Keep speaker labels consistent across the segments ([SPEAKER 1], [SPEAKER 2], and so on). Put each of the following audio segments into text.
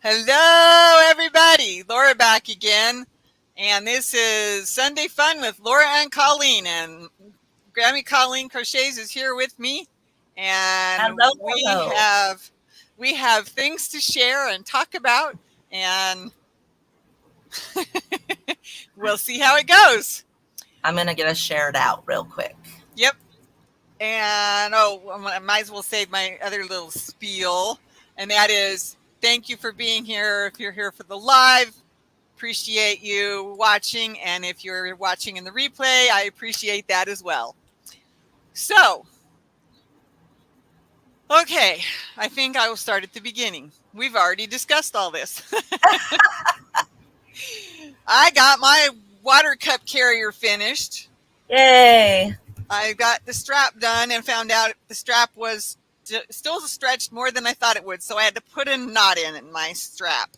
[SPEAKER 1] Hello, everybody. Laura back again. And this is Sunday Fun with Laura and Colleen. And Grammy Colleen Crochets is here with me. And
[SPEAKER 2] Hello,
[SPEAKER 1] we
[SPEAKER 2] hello.
[SPEAKER 1] have we have things to share and talk about. And we'll see how it goes.
[SPEAKER 2] I'm going to get us shared out real quick.
[SPEAKER 1] Yep. And I might as well say my other little spiel. And that is thank you for being here. If you're here for the live, appreciate you watching, and if you're watching in the replay, I appreciate that as well. So, okay, I think I will start at the beginning. We've already discussed all this. I got my water cup carrier finished.
[SPEAKER 2] Yay.
[SPEAKER 1] I got the strap done and found out the strap was still stretched more than I thought it would, so I had to put a knot in my strap.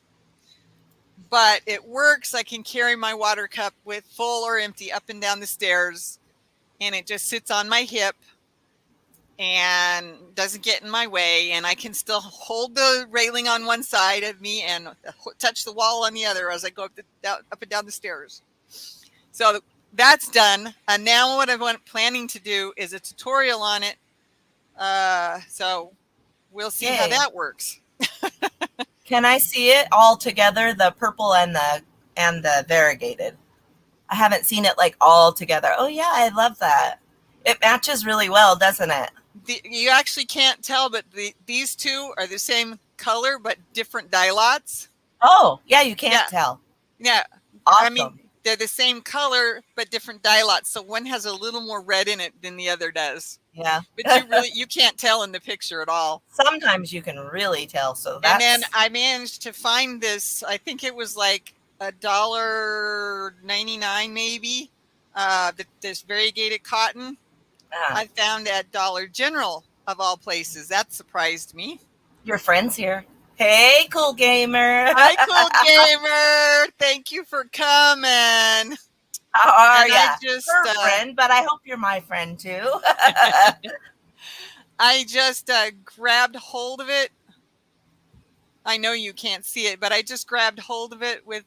[SPEAKER 1] But it works. I can carry my water cup with full or empty up and down the stairs, and it just sits on my hip and doesn't get in my way, and I can still hold the railing on one side of me and touch the wall on the other as I go up and down the stairs. So that's done, and now what I'm planning to do is a tutorial on it. So we'll see how that works.
[SPEAKER 2] Can I see it all together, the purple and the variegated? I haven't seen it like all together. Oh yeah, I love that. It matches really well, doesn't it?
[SPEAKER 1] You actually can't tell, but these two are the same color but different dye lots.
[SPEAKER 2] Oh yeah, you can't tell.
[SPEAKER 1] Yeah,
[SPEAKER 2] awesome.
[SPEAKER 1] I mean they're the same color but different dye lots. So one has a little more red in it than the other does.
[SPEAKER 2] Yeah,
[SPEAKER 1] but you can't tell in the picture at all.
[SPEAKER 2] Sometimes you can really tell. So that's...
[SPEAKER 1] And then I managed to find this. I think it was like $1.99 maybe. This variegated cotton. I found at Dollar General of all places. That surprised me.
[SPEAKER 2] Your friend's here. Hey, cool gamer.
[SPEAKER 1] Hi, cool gamer. Thank you for coming.
[SPEAKER 2] How are you? Her friend, but I hope you're my friend too.
[SPEAKER 1] I just grabbed hold of it. I know you can't see it, but I just grabbed hold of it with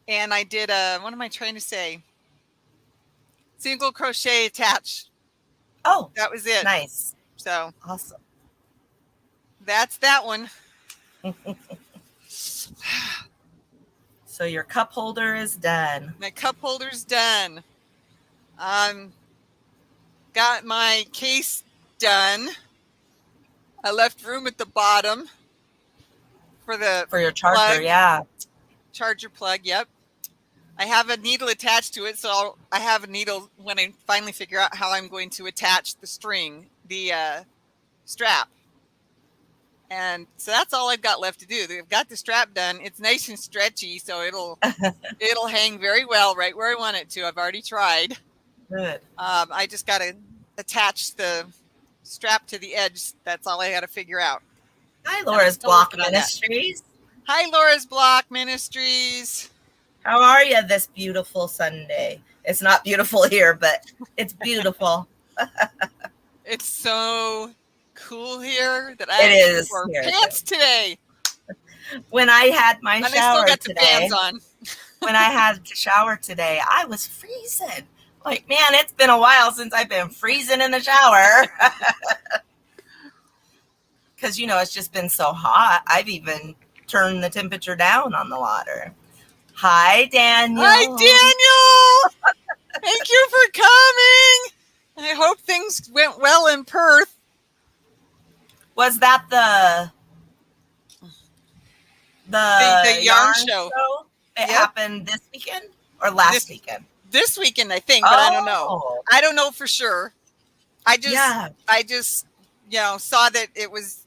[SPEAKER 1] and I did what am I trying to say? Single crochet attach.
[SPEAKER 2] Oh,
[SPEAKER 1] that was it.
[SPEAKER 2] Nice.
[SPEAKER 1] So
[SPEAKER 2] awesome.
[SPEAKER 1] That's that one.
[SPEAKER 2] So your cup holder is done.
[SPEAKER 1] My cup holder's done. Got my case done. I left room at the bottom for
[SPEAKER 2] your charger.
[SPEAKER 1] Plug.
[SPEAKER 2] Yeah.
[SPEAKER 1] Charger plug. Yep. I have a needle attached to it, so I have a needle when I finally figure out how I'm going to attach the string, the strap. And so that's all I've got left to do. I've got the strap done. It's nice and stretchy, so it'll hang very well right where I want it to. I've already tried.
[SPEAKER 2] Good.
[SPEAKER 1] I just got to attach the strap to the edge. That's all I got to figure out.
[SPEAKER 2] Hi, Laura's Block Ministries.
[SPEAKER 1] Hi, Laura's Block Ministries.
[SPEAKER 2] How are you this beautiful Sunday? It's not beautiful here, but it's beautiful.
[SPEAKER 1] It's so cool here that I wore pants today.
[SPEAKER 2] When I had my shower today, when I had to shower today, I was freezing. Like, man, it's been a while since I've been freezing in the shower. Because, it's just been so hot. I've even turned the temperature down on the water. Hi, Daniel.
[SPEAKER 1] Hi, Daniel. Thank you for coming. I hope things went well in Perth.
[SPEAKER 2] Was that the yarn show? It happened this weekend or last weekend?
[SPEAKER 1] This weekend, I think, but I don't know. I don't know for sure. I just saw that it was.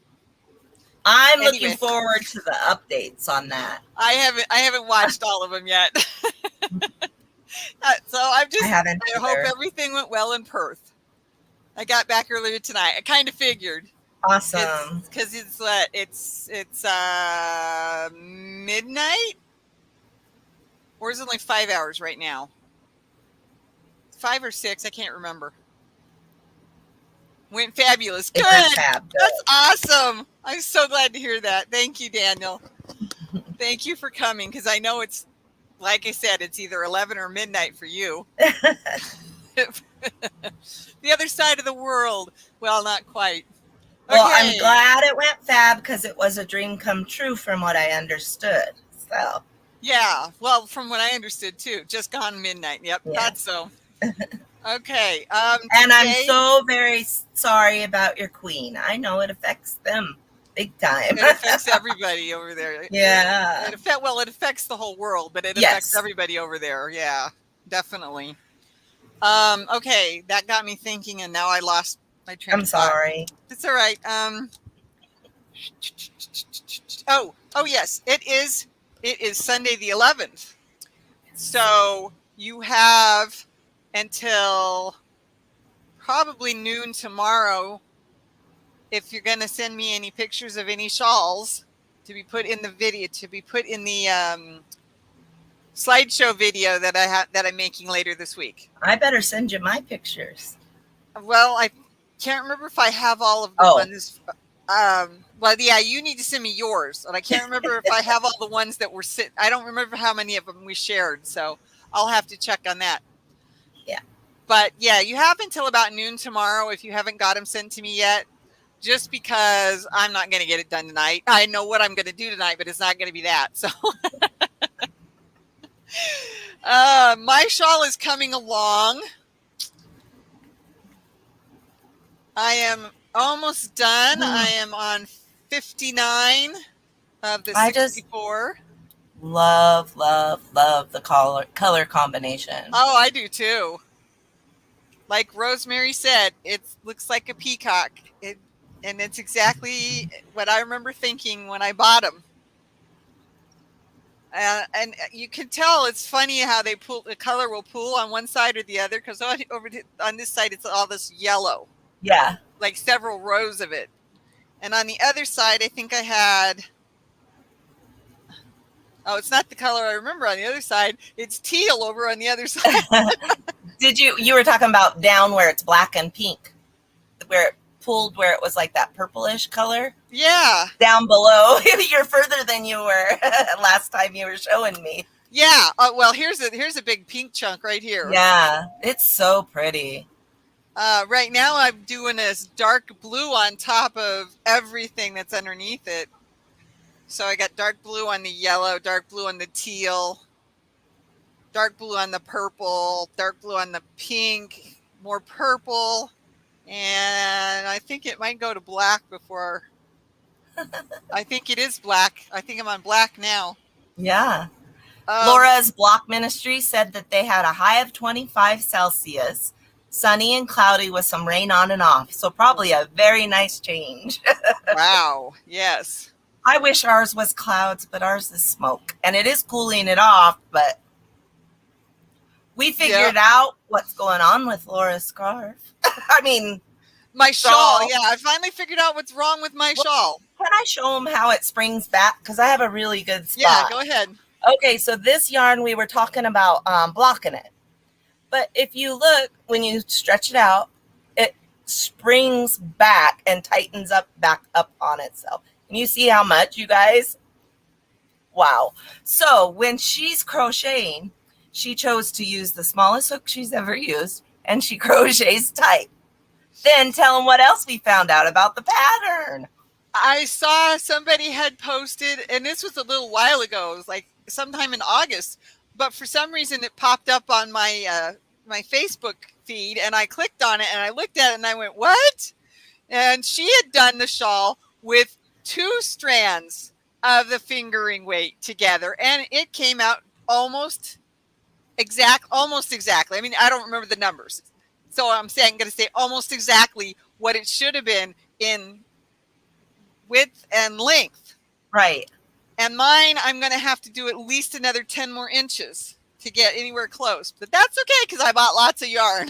[SPEAKER 2] I'm looking forward to the updates on that.
[SPEAKER 1] I haven't watched all of them yet. So I hope everything went well in Perth. I got back earlier tonight. I kind of figured.
[SPEAKER 2] Awesome.
[SPEAKER 1] Because it's midnight, or is it like 5 hours right now? 5 or 6, I can't remember. Went fabulous. Good. That's awesome. I'm so glad to hear that. Thank you, Daniel. Thank you for coming, because I know it's, like I said, it's either 11 or midnight for you. The other side of the world. Well, not quite. Okay.
[SPEAKER 2] Well, I'm glad it went fab because it was a dream come true from what I understood. So
[SPEAKER 1] yeah, well, from what I understood too, just gone midnight. Yep,
[SPEAKER 2] yeah.
[SPEAKER 1] thought so. Okay.
[SPEAKER 2] And I'm so very sorry about your queen. I know it affects them big time.
[SPEAKER 1] It affects everybody over there.
[SPEAKER 2] Yeah.
[SPEAKER 1] It affects the whole world, but it affects everybody over there. Yeah, definitely. Okay, that got me thinking, and now I lost my train of thought.
[SPEAKER 2] I'm sorry.
[SPEAKER 1] It's all right. Oh yes, it is Sunday the 11th. So you have until probably noon tomorrow, if you're going to send me any pictures of any shawls to be put in the video, to be put in the slideshow video that I'm making later this week.
[SPEAKER 2] I better send you my pictures.
[SPEAKER 1] Well, I can't remember if I have all of the ones. Well, yeah, you need to send me yours, and I can't remember if I have all the ones that were I don't remember how many of them we shared, so I'll have to check on that.
[SPEAKER 2] Yeah.
[SPEAKER 1] But yeah, you have until about noon tomorrow if you haven't got them sent to me yet. Just because I'm not going to get it done tonight. I know what I'm going to do tonight, but it's not going to be that. So my shawl is coming along. I am almost done. I am on 59 of the 64.
[SPEAKER 2] Love the color combination.
[SPEAKER 1] Oh, I do too. Like Rosemary said, it looks like a peacock. And it's exactly what I remember thinking when I bought them. And you can tell it's funny how the color will pool on one side or the other, because on this side it's all this yellow.
[SPEAKER 2] Yeah.
[SPEAKER 1] Like several rows of it. And on the other side, I think I had, it's not the color I remember on the other side. It's teal over on the other side.
[SPEAKER 2] You were talking about down where it's black and pink, where it pulled, where it was like that purplish color?
[SPEAKER 1] Yeah.
[SPEAKER 2] Down below. You're further than you were last time you were showing me.
[SPEAKER 1] Yeah. Well, here's a big pink chunk right here.
[SPEAKER 2] Yeah. It's so pretty.
[SPEAKER 1] Right now I'm doing this dark blue on top of everything that's underneath it. So I got dark blue on the yellow, dark blue on the teal, dark blue on the purple, dark blue on the pink, more purple, and I think it might go to black before. I think it is black. I think I'm on black now.
[SPEAKER 2] Yeah. Laura's Block Ministry said that they had a high of 25 Celsius, sunny and cloudy with some rain on and off. So probably a very nice change.
[SPEAKER 1] Wow. Yes.
[SPEAKER 2] I wish ours was clouds, but ours is smoke. And it is cooling it off, but we figured out what's going on with Laura's scarf. I mean,
[SPEAKER 1] my shawl. Yeah, I finally figured out what's wrong with my shawl.
[SPEAKER 2] Can I show them how it springs back? Because I have a really good spot.
[SPEAKER 1] Yeah, go ahead.
[SPEAKER 2] Okay, so this yarn, we were talking about blocking it. But if you look, when you stretch it out, it springs back and tightens back up on itself. Can you see how much, you guys? Wow. So when she's crocheting, she chose to use the smallest hook she's ever used, and she crochets tight. Then tell them what else we found out about the pattern.
[SPEAKER 1] I saw somebody had posted, and this was a little while ago. It was like sometime in August, but for some reason it popped up on my my Facebook feed, and I clicked on it, and I looked at it, and I went, "What?" And she had done the shawl with 2 strands of the fingering weight together, and it came out almost exactly. I mean, I don't remember the numbers, so I'm going to say almost exactly what it should have been in width and length.
[SPEAKER 2] Right.
[SPEAKER 1] And mine, I'm going to have to do at least another 10 more inches to get anywhere close. But that's okay, because I bought lots of yarn.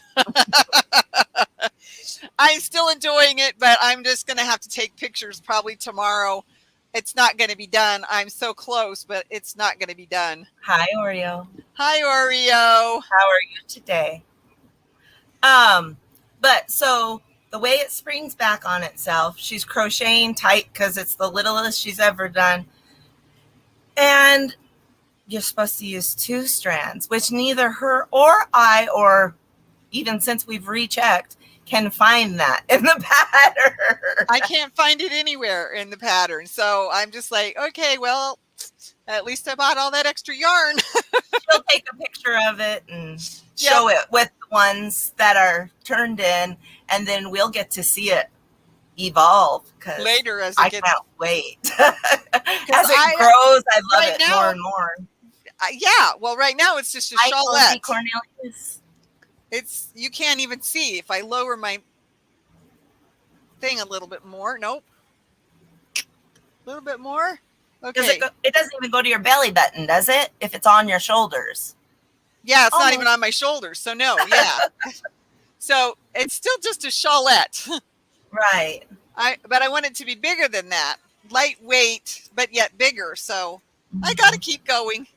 [SPEAKER 1] I'm still enjoying it, but I'm just going to have to take pictures probably tomorrow. It's not going to be done. I'm so close, but it's not going to be done.
[SPEAKER 2] Hi, Oreo.
[SPEAKER 1] Hi, Oreo.
[SPEAKER 2] How are you today? But so the way it springs back on itself. She's crocheting tight because it's the littlest she's ever done. And you're supposed to use 2 strands, which neither her or I, or even since we've rechecked, can find that in the pattern.
[SPEAKER 1] I can't find it anywhere in the pattern. So I'm just like, okay, well, at least I bought all that extra yarn.
[SPEAKER 2] She'll take a picture of it and show it with the ones that are turned in, and then we'll get to see it evolve
[SPEAKER 1] later as
[SPEAKER 2] I can't wait. As it grows, I love it more and more.
[SPEAKER 1] Yeah, well, right now it's just a shawlette.
[SPEAKER 2] Cornelius.
[SPEAKER 1] It's, you can't even see if I lower my thing a little bit more. Nope. A little bit more. Okay.
[SPEAKER 2] It doesn't even go to your belly button, does it? If it's on your shoulders.
[SPEAKER 1] Yeah, it's not even on my shoulders. So no, yeah. So it's still just a shawlette.
[SPEAKER 2] Right.
[SPEAKER 1] But I want it to be bigger than that. Lightweight, but yet bigger. So I got to keep going.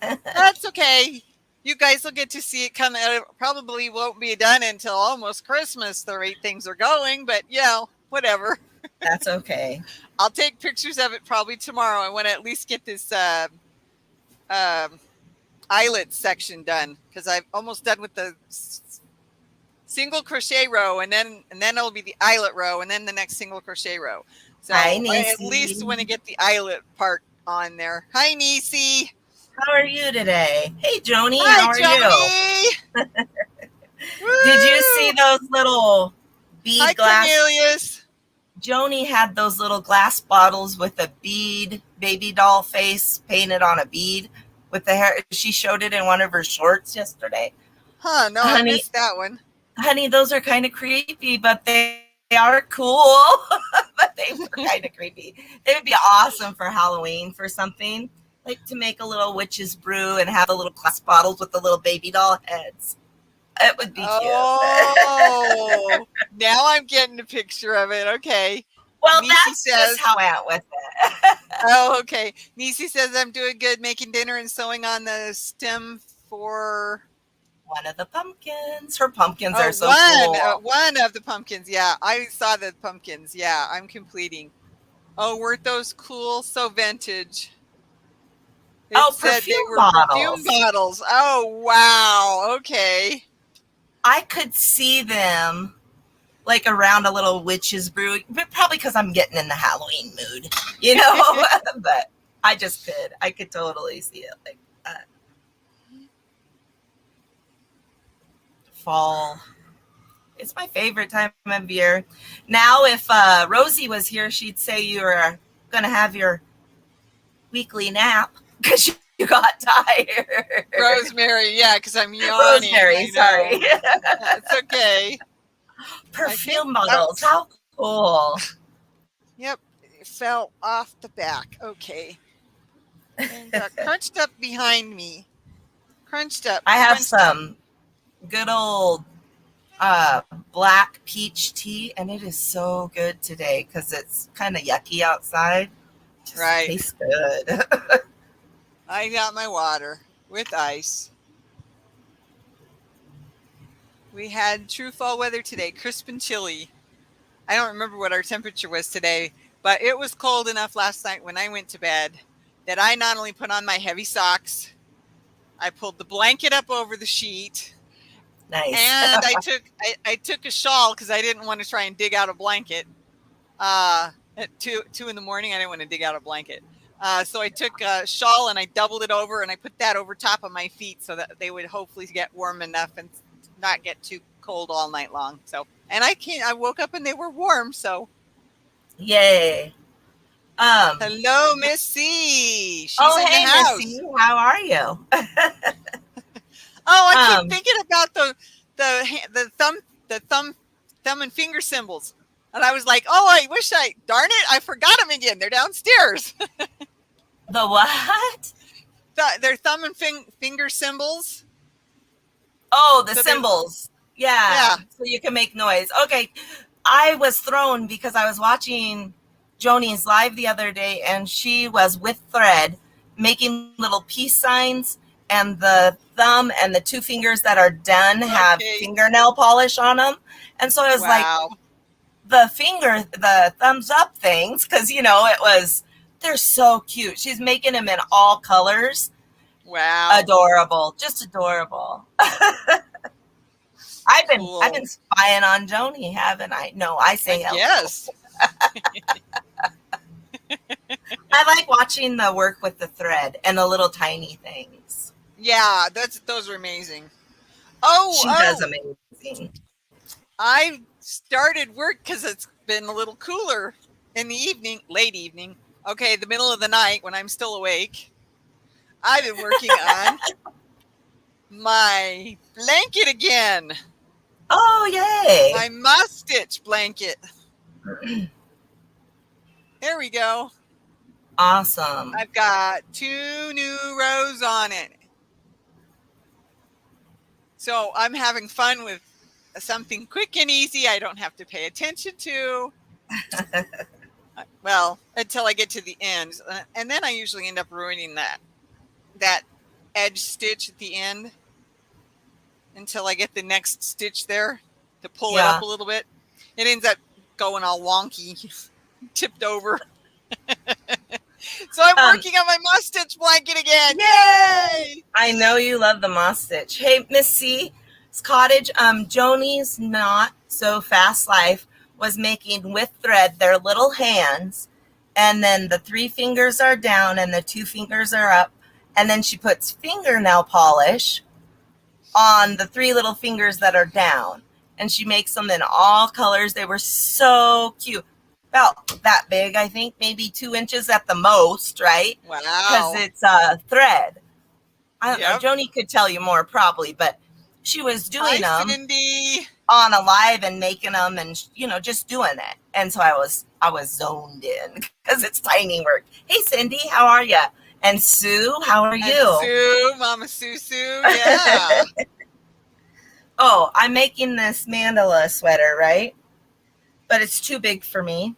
[SPEAKER 1] That's okay. You guys will get to see it come out. It probably won't be done until almost Christmas, the rate things are going, but whatever.
[SPEAKER 2] That's okay.
[SPEAKER 1] I'll take pictures of it probably tomorrow. I want to at least get this eyelet section done, because I'm almost done with the single crochet row, and then it'll be the eyelet row, and then the next single crochet row. So I at least want to get the eyelet part on there. Hi, Niecy.
[SPEAKER 2] How are you today? Hey, Joni.
[SPEAKER 1] Hi,
[SPEAKER 2] how are
[SPEAKER 1] Joni.
[SPEAKER 2] You? Did you see those little bead glass?
[SPEAKER 1] Cornelius.
[SPEAKER 2] Joni had those little glass bottles with a bead baby doll face painted on a bead with the hair. She showed it in one of her shorts yesterday.
[SPEAKER 1] Huh, no, honey, I missed that one.
[SPEAKER 2] Honey, those are kind of creepy, but they are cool. But they were kind of creepy. They would be awesome for Halloween for something. Like to make a little witch's brew and have the little glass bottles with the little baby doll heads. It would be cute.
[SPEAKER 1] Oh, now I'm getting a picture of it. Okay.
[SPEAKER 2] Well, that's just how I went with it.
[SPEAKER 1] Oh, okay. Niecy says I'm doing good making dinner and sewing on the stem for
[SPEAKER 2] one of the pumpkins. Her pumpkins are so cool.
[SPEAKER 1] One of the pumpkins. Yeah, I saw the pumpkins. Yeah, I'm completing. Oh, weren't those cool? So vintage.
[SPEAKER 2] Perfume bottles.
[SPEAKER 1] Perfume bottles. Oh, wow. Okay.
[SPEAKER 2] I could see them like around a little witch's brew, but probably because I'm getting in the Halloween mood, but I could totally see it like that. Fall. It's my favorite time of year. Now, if Rosie was here, she'd say you were going to have your weekly nap because you got tired.
[SPEAKER 1] Rosemary, yeah, because I'm yawning.
[SPEAKER 2] Rosemary, sorry.
[SPEAKER 1] It's okay.
[SPEAKER 2] Perfume bottles, how cool.
[SPEAKER 1] Yep, it fell off the back. Okay. And got crunched up behind me. Crunched up.
[SPEAKER 2] I have some good old black peach tea, and it is so good today because it's kind of yucky outside. Just tastes good.
[SPEAKER 1] I got my water with ice. We had true fall weather today, crisp and chilly. I don't remember what our temperature was today, but it was cold enough last night when I went to bed that I not only put on my heavy socks, I pulled the blanket up over the sheet.
[SPEAKER 2] Nice.
[SPEAKER 1] And I took a shawl because I didn't want to try and dig out a blanket. At 2 in the morning, I didn't want to dig out a blanket. So I took a shawl and I doubled it over and I put that over top of my feet so that they would hopefully get warm enough and not get too cold all night long. So, and I woke up and they were warm. So,
[SPEAKER 2] yay.
[SPEAKER 1] Hello, Miss C. She's
[SPEAKER 2] in
[SPEAKER 1] the house.
[SPEAKER 2] Miss C. How are you?
[SPEAKER 1] I keep thinking about the thumb and finger symbols. And I was like, darn it, I forgot them again. They're downstairs.
[SPEAKER 2] The what?
[SPEAKER 1] They're thumb and finger symbols.
[SPEAKER 2] Oh, the symbols. Yeah. So you can make noise. Okay. I was thrown because I was watching Joni's live the other day and she was with thread making little peace signs and the thumb and the two fingers that are done have
[SPEAKER 1] Okay.
[SPEAKER 2] fingernail polish on them. And so I was like,
[SPEAKER 1] Wow.
[SPEAKER 2] the thumbs up things, because they're so cute. She's making them in all colors.
[SPEAKER 1] Wow.
[SPEAKER 2] Adorable, just adorable. I've been
[SPEAKER 1] Cool.
[SPEAKER 2] spying on Joni, haven't I? No, I say hello.
[SPEAKER 1] Yes.
[SPEAKER 2] I like watching the work with the thread and the little tiny things.
[SPEAKER 1] Yeah, those are amazing. Oh,
[SPEAKER 2] She does amazing.
[SPEAKER 1] I started work because it's been a little cooler in the evening, late evening. Okay, the middle of the night when I'm still awake. I've been working on my blanket again.
[SPEAKER 2] Oh, yay.
[SPEAKER 1] My must stitch blanket. There we go.
[SPEAKER 2] Awesome.
[SPEAKER 1] I've got 2 new rows on it. So I'm having fun with something quick and easy I don't have to pay attention to. Well, until I get to the end. And then I usually end up ruining that edge stitch at the end until I get the next stitch there to pull it up a little bit. It ends up going all wonky, tipped over. So I'm working on my moss stitch blanket again. Yay!
[SPEAKER 2] I know you love the moss stitch. Hey, Miss C's Cottage, Joni's Not So Fast Life was making with thread their little hands, and then the 3 fingers are down and the 2 fingers are up, and then she puts fingernail polish on the 3 little fingers that are down, and she makes them in all colors. They were so cute. About that big, I think, maybe 2 inches at the most, right?
[SPEAKER 1] Wow.
[SPEAKER 2] Because it's thread. I don't know. Joni could tell you more probably, but she was doing them on a live and making them and, just doing it. And so I was zoned in because it's tiny work. Hey, Cindy, how are you? And Sue, how are you?
[SPEAKER 1] Sue, Mama Sue, yeah.
[SPEAKER 2] Oh, I'm making this mandala sweater, right? But it's too big for me.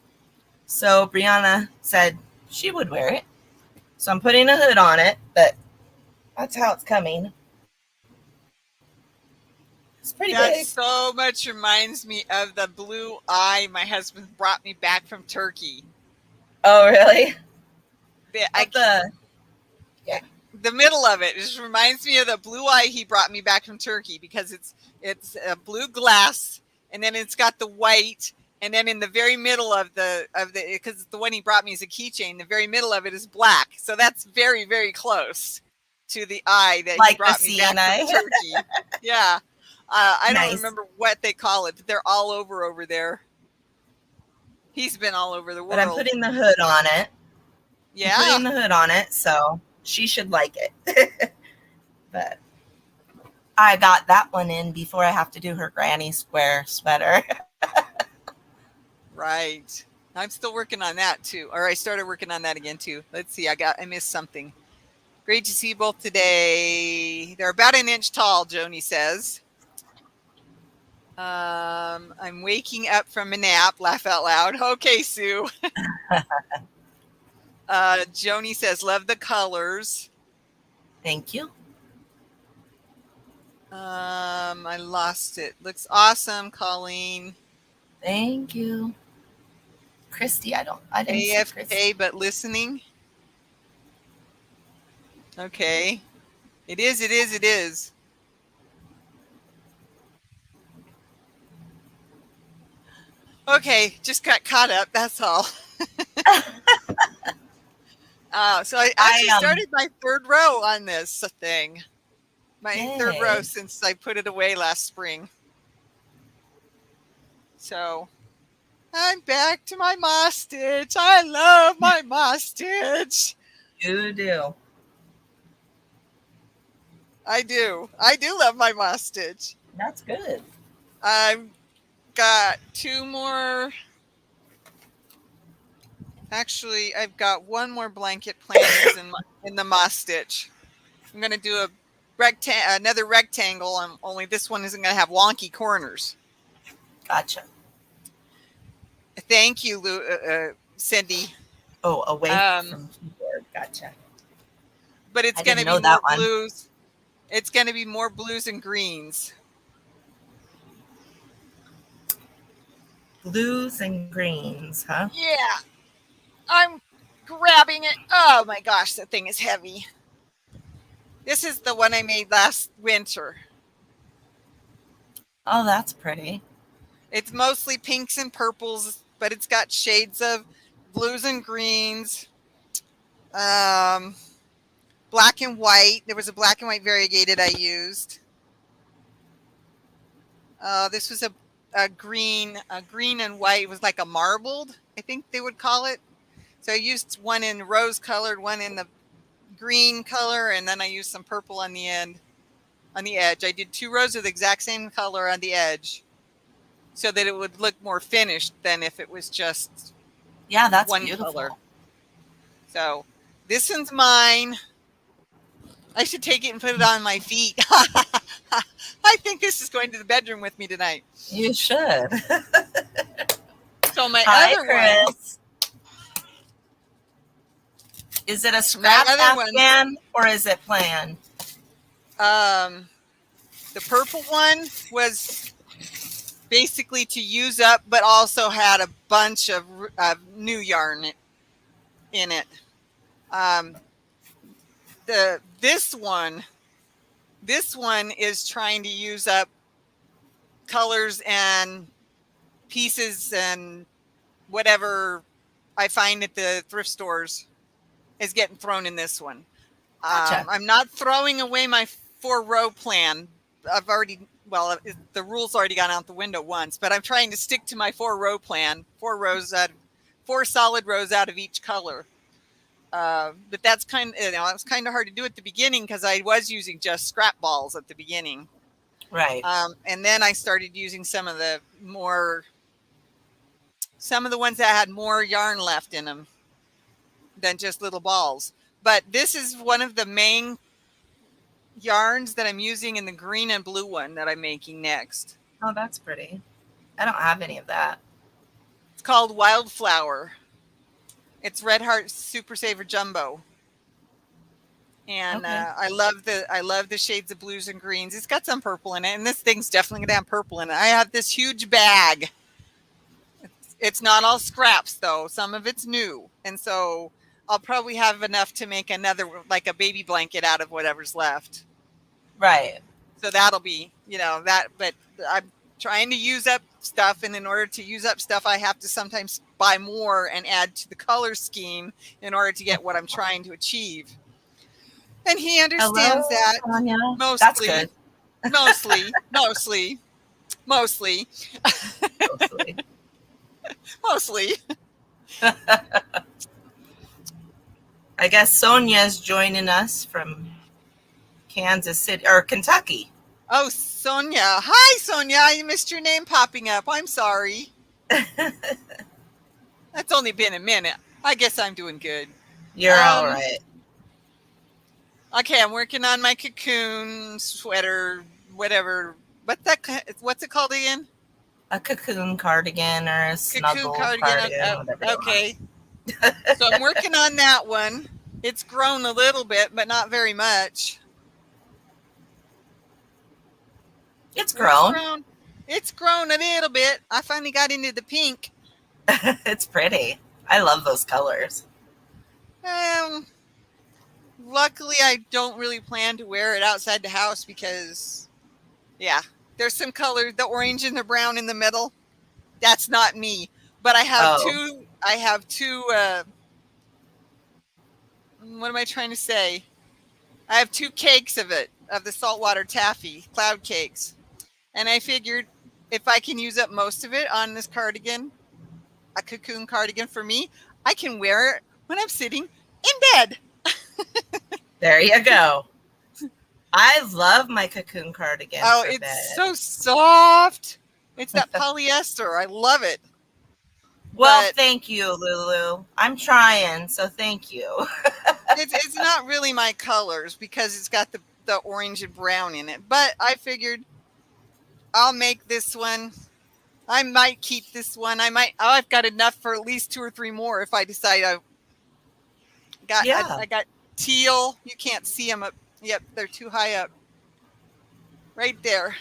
[SPEAKER 2] So Brianna said she would wear it. So I'm putting a hood on it, but that's how it's coming. It's pretty big.
[SPEAKER 1] That so much reminds me of the blue eye my husband brought me back from Turkey.
[SPEAKER 2] Oh, really?
[SPEAKER 1] The middle of it just reminds me of the blue eye he brought me back from Turkey, because it's a blue glass, and then it's got the white, and then in the very middle of the because the one he brought me is a keychain, the very middle of it is black. So that's very, very close to the eye that he brought me back from Turkey. Yeah. I don't remember what they call it, but they're all over there. He's been all over the world.
[SPEAKER 2] But I'm putting the hood on it.
[SPEAKER 1] Yeah.
[SPEAKER 2] I'm putting the hood on it, so she should like it. But I got that one in before I have to do her granny square sweater.
[SPEAKER 1] Right. I'm still working on that too. Or I started working on that again too. Let's see. I missed something. Great to see you both today. They're about 1 inch tall, Joni says. I'm waking up from a nap. Laugh out loud. Okay, Sue. Joni says, love the colors.
[SPEAKER 2] Thank you.
[SPEAKER 1] I lost it. Looks awesome, Colleen.
[SPEAKER 2] Thank you. Christy, I didn't see Christy.
[SPEAKER 1] AFK, but listening. Okay. It is. Okay, just got caught up. That's all. So I actually started my 3rd row on this thing. My 3rd row since I put it away last spring. So I'm back to my moss stitch. I love my moss stitch.
[SPEAKER 2] You do.
[SPEAKER 1] I do love my moss stitch.
[SPEAKER 2] That's good.
[SPEAKER 1] I've got 2 more. Actually, I've got 1 more blanket planned in the moss stitch. I'm going to do another rectangle, only this one isn't going to have wonky corners.
[SPEAKER 2] Gotcha.
[SPEAKER 1] Thank you, Cindy.
[SPEAKER 2] Oh, away from keyboard. Gotcha.
[SPEAKER 1] But it's going to be more blues. It's going to be more blues and greens.
[SPEAKER 2] Blues and greens, huh?
[SPEAKER 1] Yeah. I'm grabbing it. Oh my gosh, that thing is heavy. This is the one I made last winter.
[SPEAKER 2] Oh, that's pretty.
[SPEAKER 1] It's mostly pinks and purples, but it's got shades of blues and greens. Black and white. There was a black and white variegated I used. This was a green and white. It was like a marbled, I think they would call it. So I used one in rose colored, one in the green color, and then I used some purple on the end, on the edge. I did 2 rows of the exact same color on the edge so that it would look more finished than if it was just
[SPEAKER 2] that's
[SPEAKER 1] one
[SPEAKER 2] beautiful.
[SPEAKER 1] color. So this one's mine. I should take it and put it on my feet. I think this is going to the bedroom with me tonight.
[SPEAKER 2] You should.
[SPEAKER 1] So my
[SPEAKER 2] Hi,
[SPEAKER 1] other
[SPEAKER 2] Chris. One. Is it a scrap Afghan or is it planned?
[SPEAKER 1] The purple one was basically to use up, but also had a bunch of new yarn in it. This one is trying to use up colors and pieces and whatever I find at the thrift stores is getting thrown in this one.
[SPEAKER 2] Gotcha.
[SPEAKER 1] I'm not throwing away my 4-row plan. The rule's already gone out the window once, but I'm trying to stick to my 4-row plan, 4 solid rows out of each color. But that's it was kind of hard to do at the beginning because I was using just scrap balls at the beginning.
[SPEAKER 2] Right.
[SPEAKER 1] And then I started using some of the ones that had more yarn left in them than just little balls. But this is one of the main yarns that I'm using in the green and blue one that I'm making next.
[SPEAKER 2] Oh, that's pretty. I don't have any of that.
[SPEAKER 1] It's called Wildflower. It's Red Heart Super Saver Jumbo. And
[SPEAKER 2] Okay.
[SPEAKER 1] I love the shades of blues and greens. It's got some purple in it, and this thing's definitely gonna have purple in it. I have this huge bag. It's not all scraps though. Some of it's new, and so I'll probably have enough to make another, like a baby blanket out of whatever's left.
[SPEAKER 2] Right.
[SPEAKER 1] So that'll be, that. But I'm trying to use up stuff, and in order to use up stuff, I have to sometimes buy more and add to the color scheme in order to get what I'm trying to achieve. And he understands that.
[SPEAKER 2] Sonia.
[SPEAKER 1] Mostly.
[SPEAKER 2] That's good.
[SPEAKER 1] Mostly. Mostly.
[SPEAKER 2] I guess Sonia's joining us from Kansas City or Kentucky.
[SPEAKER 1] Oh, Sonia. Hi, Sonia. I missed your name popping up. I'm sorry. That's only been a minute. I guess I'm doing good.
[SPEAKER 2] You're all right.
[SPEAKER 1] Okay, I'm working on my cocoon sweater, whatever. What's it called again?
[SPEAKER 2] A cocoon cardigan or a snuggle cardigan.
[SPEAKER 1] Okay. So I'm working on that one. It's grown a little bit, but not very much.
[SPEAKER 2] It's grown.
[SPEAKER 1] It's grown a little bit. I finally got into the pink.
[SPEAKER 2] It's pretty. I love those colors.
[SPEAKER 1] Luckily, I don't really plan to wear it outside the house because, there's some color, the orange and the brown in the middle. That's not me. But I have two. I have two. What am I trying to say? I have 2 cakes of the saltwater taffy cloud cakes, and I figured if I can use up most of it on this cardigan, a cocoon cardigan for me, I can wear it when I'm sitting in bed.
[SPEAKER 2] There you go. I love my cocoon cardigan.
[SPEAKER 1] Oh, it's so soft. It's that polyester. I love it.
[SPEAKER 2] Well, thank you, Lulu. I'm trying, so thank you.
[SPEAKER 1] It's not really my colors because it's got the orange and brown in it. But I figured I'll make this one. I might keep this one. I've got enough for at least 2 or 3 more if I decide I got teal. You can't see them up. Yep, they're too high up. right there.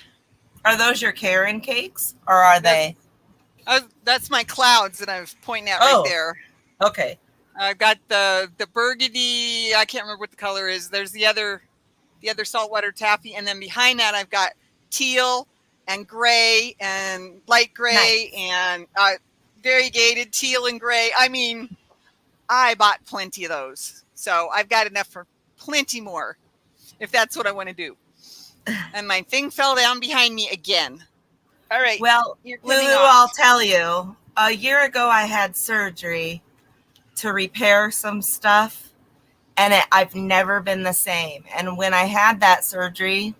[SPEAKER 2] Are those your Karen cakes or are
[SPEAKER 1] That's
[SPEAKER 2] they?
[SPEAKER 1] that's my clouds that I was pointing at right
[SPEAKER 2] Oh,
[SPEAKER 1] there.
[SPEAKER 2] okay.
[SPEAKER 1] I've got the burgundy. I can't remember what the color is. There's the other saltwater taffy, and then behind that I've got teal and gray and light gray
[SPEAKER 2] Nice.
[SPEAKER 1] and variegated teal and gray. I mean, I bought plenty of those, so I've got enough for plenty more if that's what I want to do. And my thing fell down behind me again. All right,
[SPEAKER 2] Well,
[SPEAKER 1] you're
[SPEAKER 2] Lulu,
[SPEAKER 1] coming
[SPEAKER 2] I'll
[SPEAKER 1] off.
[SPEAKER 2] tell you, a year ago I had surgery to repair some stuff, and I've never been the same. And when I had that surgery,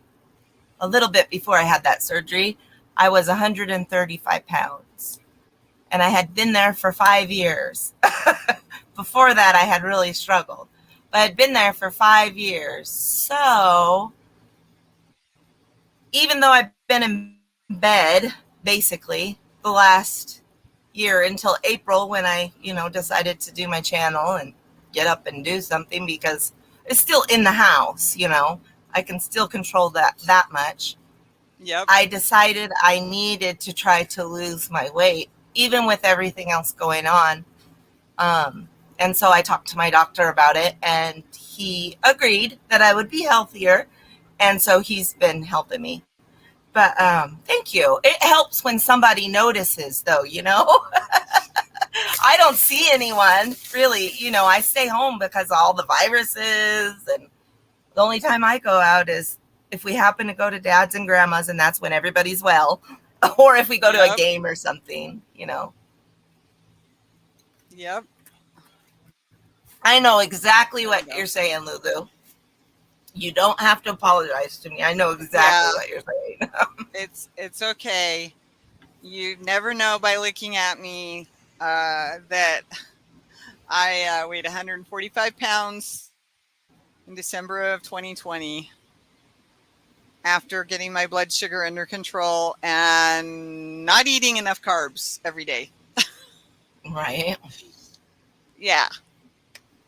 [SPEAKER 2] a little bit before I had that surgery, I was 135 pounds. And I had been there for 5 years. Before that, I had really struggled. But I'd been there for 5 years. So even though I've been in bed, basically, the last year until April when I, decided to do my channel and get up and do something because it's still in the house, I can still control that much.
[SPEAKER 1] Yep.
[SPEAKER 2] I decided I needed to try to lose my weight, even with everything else going on. And so I talked to my doctor about it, and he agreed that I would be healthier. And so he's been helping me. But thank you. It helps when somebody notices, though, I don't see anyone really. I stay home because of all the viruses. And the only time I go out is if we happen to go to dad's and grandma's, and that's when everybody's well. Or if we go to a game or something,
[SPEAKER 1] Yep.
[SPEAKER 2] I know exactly
[SPEAKER 1] There we
[SPEAKER 2] what
[SPEAKER 1] go.
[SPEAKER 2] you're saying, Lulu. You don't have to apologize to me. I know exactly what you're saying.
[SPEAKER 1] It's okay. You never know by looking at me that I weighed 145 pounds in December of 2020 after getting my blood sugar under control and not eating enough carbs every day.
[SPEAKER 2] Right.
[SPEAKER 1] Yeah.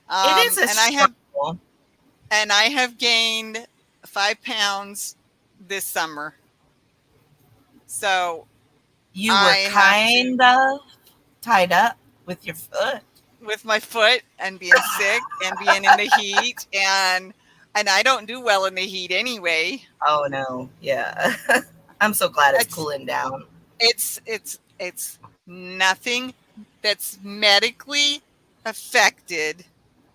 [SPEAKER 2] It is a
[SPEAKER 1] and
[SPEAKER 2] struggle.
[SPEAKER 1] I have gained 5 pounds this summer. So
[SPEAKER 2] You were kind of tied up with your foot.
[SPEAKER 1] With my foot and being sick and being in the heat and I don't do well in the heat anyway.
[SPEAKER 2] Oh no. Yeah. I'm so glad it's cooling down.
[SPEAKER 1] It's nothing that's medically affected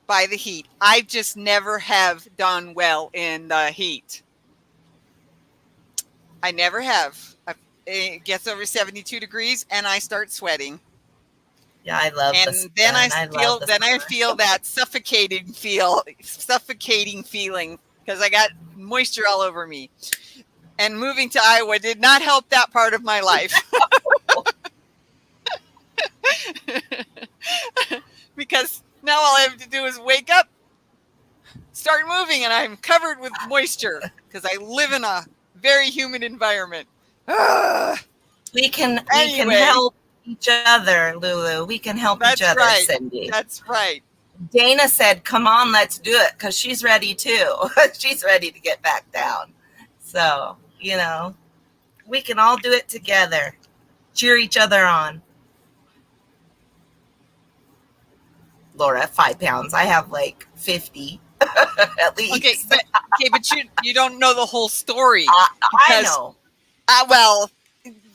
[SPEAKER 1] by the heat. I just never have done well in the heat. I never have. It gets over 72 degrees and I start sweating.
[SPEAKER 2] Yeah, I love
[SPEAKER 1] and
[SPEAKER 2] the sun.
[SPEAKER 1] then I
[SPEAKER 2] love the
[SPEAKER 1] I feel that suffocating feeling because I got moisture all over me. And moving to Iowa did not help that part of my life. Because now all I have to do is wake up, start moving, and I'm covered with moisture because I live in a very humid environment.
[SPEAKER 2] We can help each other, Lulu. We can help each other,
[SPEAKER 1] right.
[SPEAKER 2] Cindy.
[SPEAKER 1] That's right.
[SPEAKER 2] Dana said, come on, let's do it, because she's ready too. She's ready to get back down. So, we can all do it together. Cheer each other on. Laura, 5 pounds. I have like 50 at least.
[SPEAKER 1] Okay, but you don't know the whole story.
[SPEAKER 2] I know.
[SPEAKER 1] Well,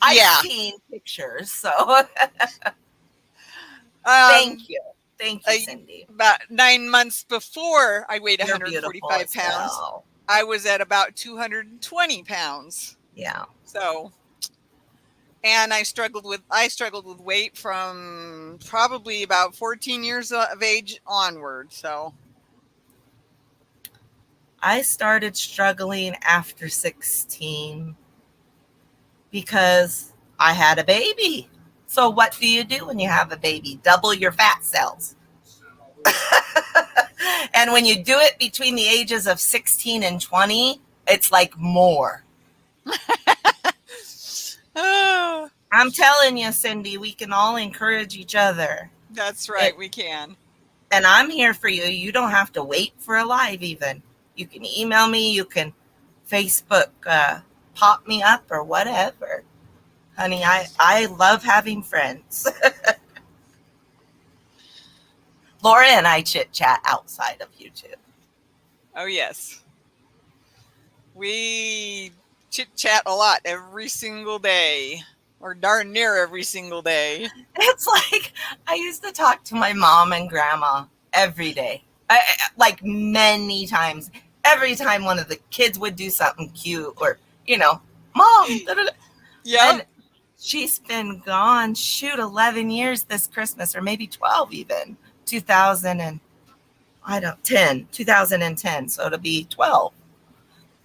[SPEAKER 2] I've seen pictures, so thank you. Thank you, Cindy.
[SPEAKER 1] About 9 months before I weighed 145 pounds, well. I was at about 220 pounds.
[SPEAKER 2] Yeah.
[SPEAKER 1] So, and I struggled with weight from probably about 14 years of age onward. So,
[SPEAKER 2] I started struggling after 16 because I had a baby. So what do you do when you have a baby? Double your fat cells. And when you do it between the ages of 16 and 20, it's like more. I'm telling you, Cindy, we can all encourage each other.
[SPEAKER 1] That's right, we can.
[SPEAKER 2] And I'm here for you. You don't have to wait for a live even. You can email me. You can Facebook pop me up or whatever. Honey, I love having friends. Laura and I chit chat outside of YouTube.
[SPEAKER 1] Oh, yes. We chit chat a lot every single day, or darn near every single day.
[SPEAKER 2] It's like I used to talk to my mom and grandma every day, like many times. Every time one of the kids would do something cute or, mom, da, da, da.
[SPEAKER 1] Yeah.
[SPEAKER 2] And she's been gone, 11 years this Christmas, or maybe 12 even. 2010. So it'll be 12.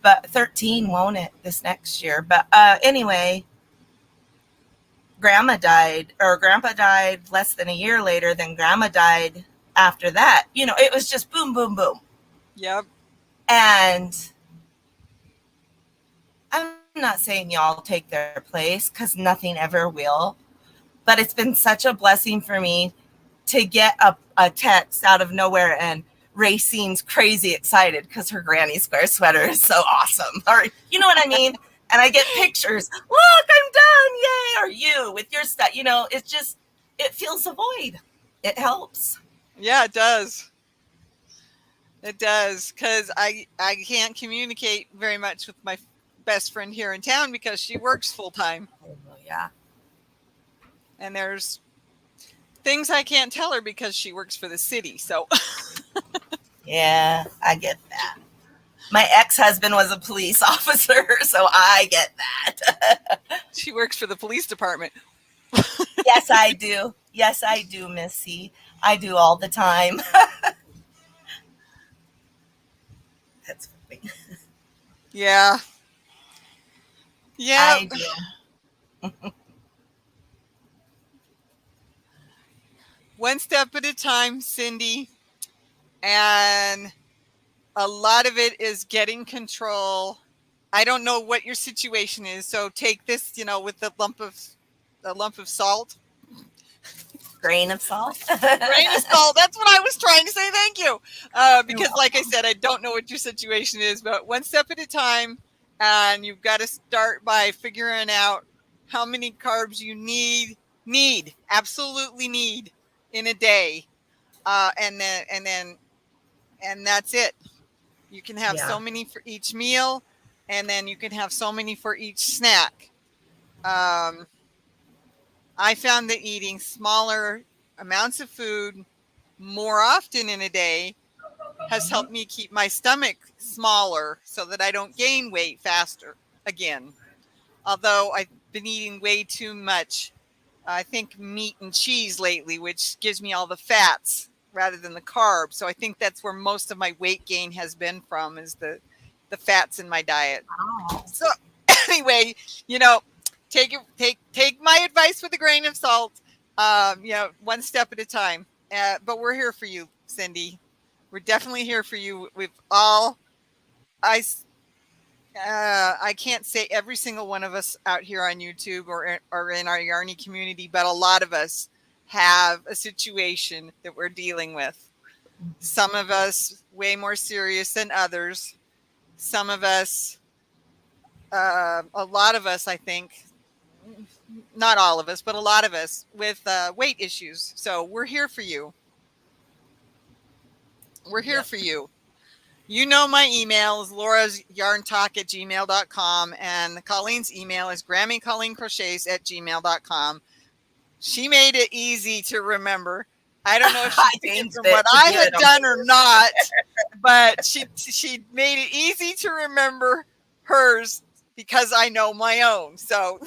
[SPEAKER 2] But 13, won't it, this next year? But anyway, grandpa died less than a year later. Then grandma died after that. It was just boom, boom, boom.
[SPEAKER 1] Yep.
[SPEAKER 2] And I'm not saying y'all take their place, because nothing ever will. But it's been such a blessing for me to get a text out of nowhere, and Racine's crazy excited because her Granny Square sweater is so awesome. Or, you know what I mean? And I get pictures. Look, I'm done. Yay. Or you with your stuff. It's just, it fills the void. It helps.
[SPEAKER 1] Yeah, it does. It does, because I can't communicate very much with my best friend here in town because she works full time.
[SPEAKER 2] Oh, yeah.
[SPEAKER 1] And there's things I can't tell her because she works for the city. So
[SPEAKER 2] yeah, I get that. My ex-husband was a police officer, so I get that.
[SPEAKER 1] She works for the police department.
[SPEAKER 2] Yes, I do. Yes, I do, Missy. I do all the time. That's funny.
[SPEAKER 1] Yeah. Yeah.
[SPEAKER 2] I do.
[SPEAKER 1] One step at a time, Cindy. And a lot of it is getting control. I don't know what your situation is, so take this, with a lump of salt.
[SPEAKER 2] Grain of salt.
[SPEAKER 1] Grain of salt. That's what I was trying to say. Thank you. Because, like I said, I don't know what your situation is, but one step at a time, and you've got to start by figuring out how many carbs you absolutely need in a day, and that's it. You can have so many for each meal, and then you can have so many for each snack. I found that eating smaller amounts of food more often in a day has helped me keep my stomach smaller so that I don't gain weight faster again. Although I've been eating way too much, I think, meat and cheese lately, which gives me all the fats rather than the carbs. So I think that's where most of my weight gain has been from, is the fats in my diet.
[SPEAKER 2] Oh.
[SPEAKER 1] So anyway, take my advice with a grain of salt. One step at a time. But we're here for you, Cindy. We're definitely here for you. I can't say every single one of us out here on YouTube or in our Yarny community, but a lot of us have a situation that we're dealing with. Some of us way more serious than others. Some of us, a lot of us, I think, not all of us, but a lot of us with weight issues. So we're here for you. We're here for you. My email is laurasyarntalk@gmail.com, and Colleen's email is GrammyColleenCrochets@gmail.com. She made it easy to remember. I don't know if she changed from what I had done or not, but she made it easy to remember hers because I know my own. So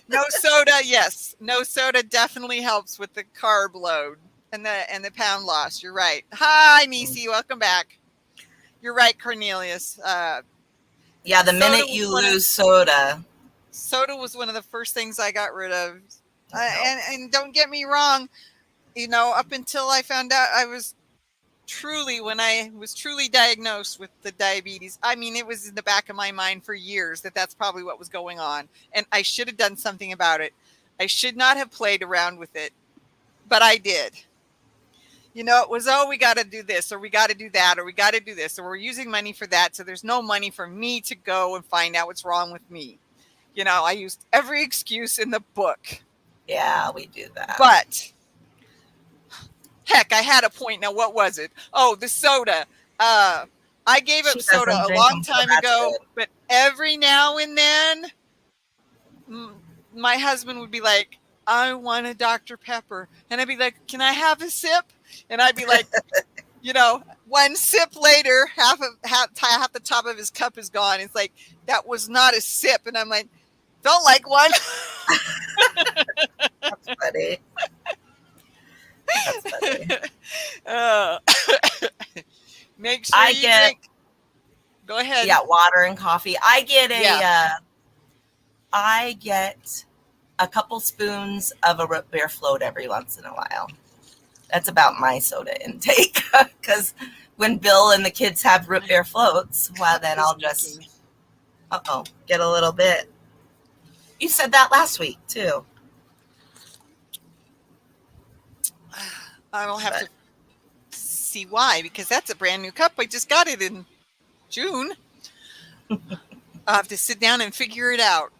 [SPEAKER 1] no soda, yes. No soda definitely helps with the carb load and the pound loss. You're right. Hi, Nisi. Welcome back. You're right, Cornelius.
[SPEAKER 2] The minute you lose soda.
[SPEAKER 1] Soda was one of the first things I got rid of. And don't get me wrong, up until I found out when I was truly diagnosed with the diabetes, I mean, it was in the back of my mind for years that's probably what was going on. And I should have done something about it. I should not have played around with it, but I did. It was, oh, we got to do this, or we got to do that, or we got to do this, or we're using money for that. So there's no money for me to go and find out what's wrong with me. I used every excuse in the book.
[SPEAKER 2] Yeah, we do that.
[SPEAKER 1] But heck, I had a point. Now, what was it? Oh, the soda. I gave up soda a long time ago, but every now and then my husband would be like, I want a Dr. Pepper. And I'd be like, can I have a sip? And I'd be like, one sip later, half the top of his cup is gone. It's like, that was not a sip. And I'm like, don't like one.
[SPEAKER 2] That's funny. That's funny.
[SPEAKER 1] Make sure you drink. Go ahead.
[SPEAKER 2] Yeah, water and coffee. I get a couple spoons of a root beer float every once in a while. That's about my soda intake. Because when Bill and the kids have root beer floats, well, then I'll just, get a little bit. You said that last week, too.
[SPEAKER 1] I will have to see why, because that's a brand new cup. I just got it in June. I'll have to sit down and figure it out.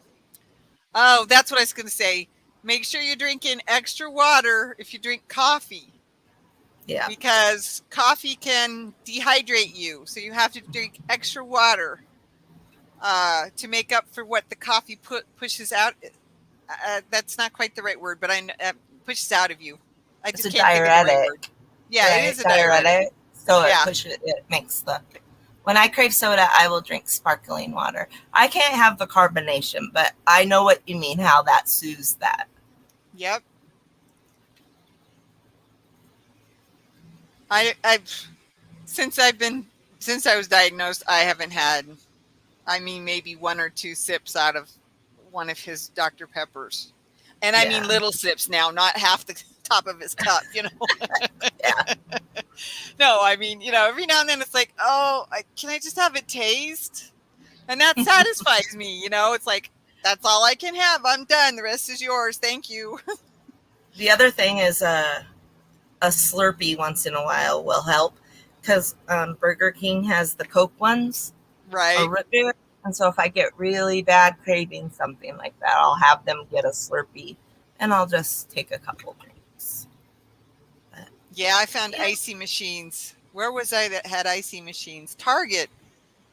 [SPEAKER 1] Oh, that's what I was going to say. Make sure you're drinking extra water if you drink coffee.
[SPEAKER 2] Yeah.
[SPEAKER 1] Because coffee can dehydrate you. So you have to drink extra water to make up for what the coffee pushes out. That's not quite the right word, but pushes out of you. I
[SPEAKER 2] It's
[SPEAKER 1] just
[SPEAKER 2] a
[SPEAKER 1] can't think of the right
[SPEAKER 2] diuretic.
[SPEAKER 1] word. Yeah, it is a diuretic.
[SPEAKER 2] So it makes when I crave soda, I will drink sparkling water. I can't have the carbonation, but I know what you mean, how that soothes that.
[SPEAKER 1] Yep. Since I was diagnosed, I haven't had, maybe one or two sips out of one of his Dr. Peppers. And I mean little sips now, not half the top of his cup,
[SPEAKER 2] Yeah.
[SPEAKER 1] No, every now and then it's like, can I just have a taste? And that satisfies me, it's like, that's all I can have. I'm done. The rest is yours. Thank you.
[SPEAKER 2] The other thing is a Slurpee once in a while will help, because Burger King has the Coke ones.
[SPEAKER 1] Right.
[SPEAKER 2] Or root beer. And so if I get really bad craving something like that, I'll have them get a Slurpee and I'll just take a couple drinks.
[SPEAKER 1] Yeah, I found icy machines. Where was I that had icy machines? Target.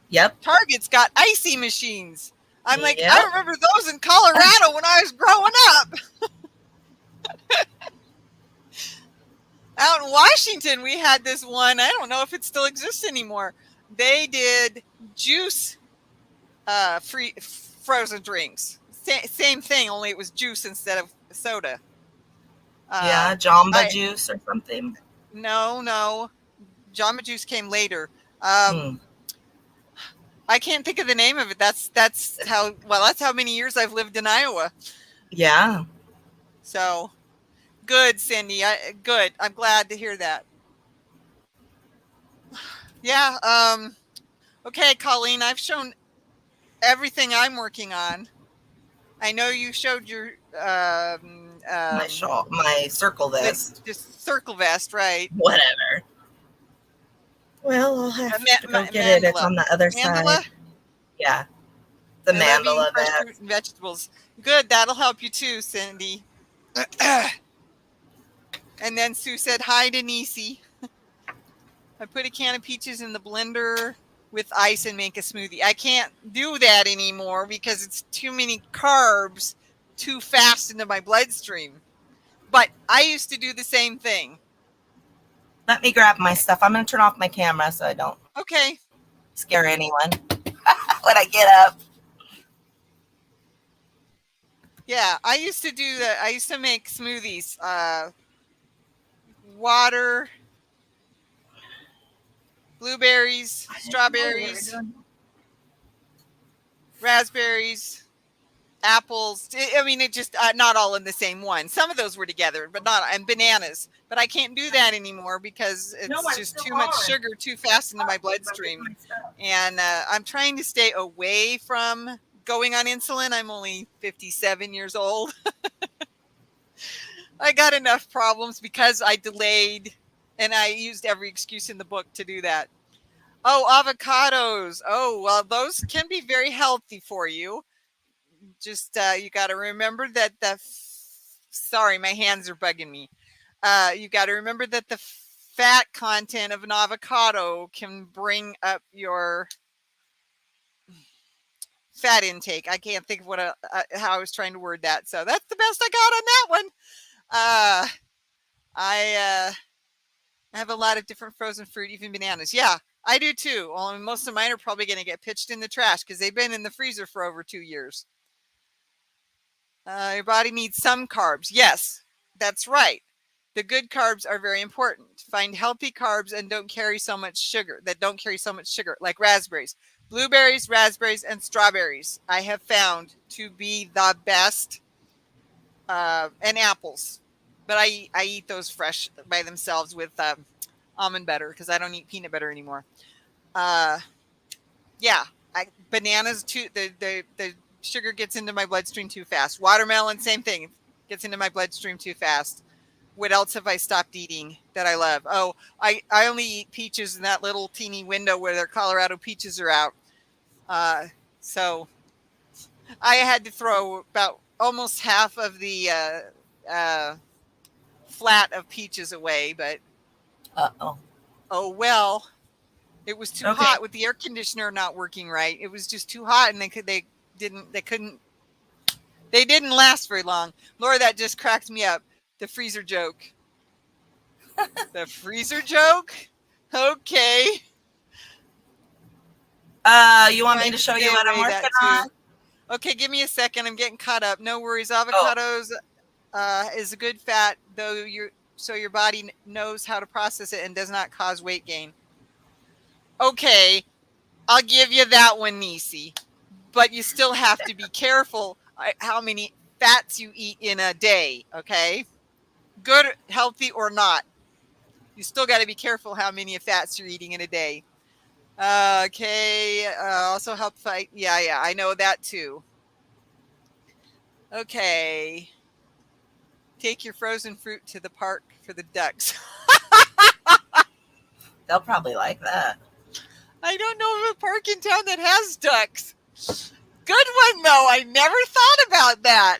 [SPEAKER 2] Yep.
[SPEAKER 1] Target's got icy machines. I'm like, I remember those in Colorado when I was growing up. Out in Washington, we had this one. I don't know if it still exists anymore. They did juice free frozen drinks. Same thing, only it was juice instead of soda.
[SPEAKER 2] Jamba Juice or something.
[SPEAKER 1] No. Jamba Juice came later. I can't think of the name of it. That's how many years I've lived in Iowa.
[SPEAKER 2] Yeah.
[SPEAKER 1] So good, Cindy. Good. I'm glad to hear that. Yeah. Okay, Colleen, I've shown everything I'm working on. I know you showed your
[SPEAKER 2] my shawl, my circle vest.
[SPEAKER 1] Just circle vest, right?
[SPEAKER 2] Whatever. Well, I'll have to go get it. It's on the other side. Yeah. The mandala vest.
[SPEAKER 1] Fruit and vegetables. Good. That'll help you too, Cindy. And then Sue said, hi, Denise. I put a can of peaches in the blender with ice and make a smoothie. I can't do that anymore because it's too many carbs too fast into my bloodstream. But I used to do the same thing.
[SPEAKER 2] Let me grab my stuff. I'm going to turn off my camera so I don't scare anyone when I get up.
[SPEAKER 1] Yeah, I used to do that. I used to make smoothies. Water, blueberries, strawberries, raspberries, apples. It just not all in the same one. Some of those were together, but and bananas. But I can't do that anymore because it's just too much sugar too fast into my bloodstream. And I'm trying to stay away from going on insulin. I'm only 57 years old. I got enough problems because I delayed And I used every excuse in the book to do that. Oh, avocados. Oh, well, those can be very healthy for you. Just you got to remember that sorry, my hands are bugging me. You got to remember that the fat content of an avocado can bring up your fat intake. I can't think of how I was trying to word that. So that's the best I got on that one. I have a lot of different frozen fruit, even bananas. Yeah, I do too. Well, most of mine are probably going to get pitched in the trash because they've been in the freezer for over 2 years. Your body needs some carbs. Yes, that's right. The good carbs are very important. Find healthy carbs and don't carry so much sugar, like raspberries. Blueberries, raspberries, and strawberries I have found to be the best, and apples. But I eat those fresh by themselves with almond butter because I don't eat peanut butter anymore. Yeah, bananas too. The sugar gets into my bloodstream too fast. Watermelon, same thing, gets into my bloodstream too fast. What else have I stopped eating that I love? Oh, I only eat peaches in that little teeny window where their Colorado peaches are out. So I had to throw about almost half of the flat of peaches away, but oh well. It was too hot with the air conditioner not working right. It was just too hot, and they didn't last very long. Laura, that just cracked me up. The freezer joke. The freezer joke? Okay.
[SPEAKER 2] You want me to show you what I'm working on?
[SPEAKER 1] Okay, give me a second. I'm getting caught up. No worries. Avocados is a good fat, so your body knows how to process it and does not cause weight gain. Okay, I'll give you that one, Nisi. But you still have to be careful how many fats you eat in a day, okay? Good, healthy, or not. You still got to be careful how many fats you're eating in a day. Okay, also help fight. Yeah, I know that too. Okay. Take your frozen fruit to the park for the ducks.
[SPEAKER 2] They'll probably like that.
[SPEAKER 1] I don't know of a park in town that has ducks. Good one, though. I never thought about that.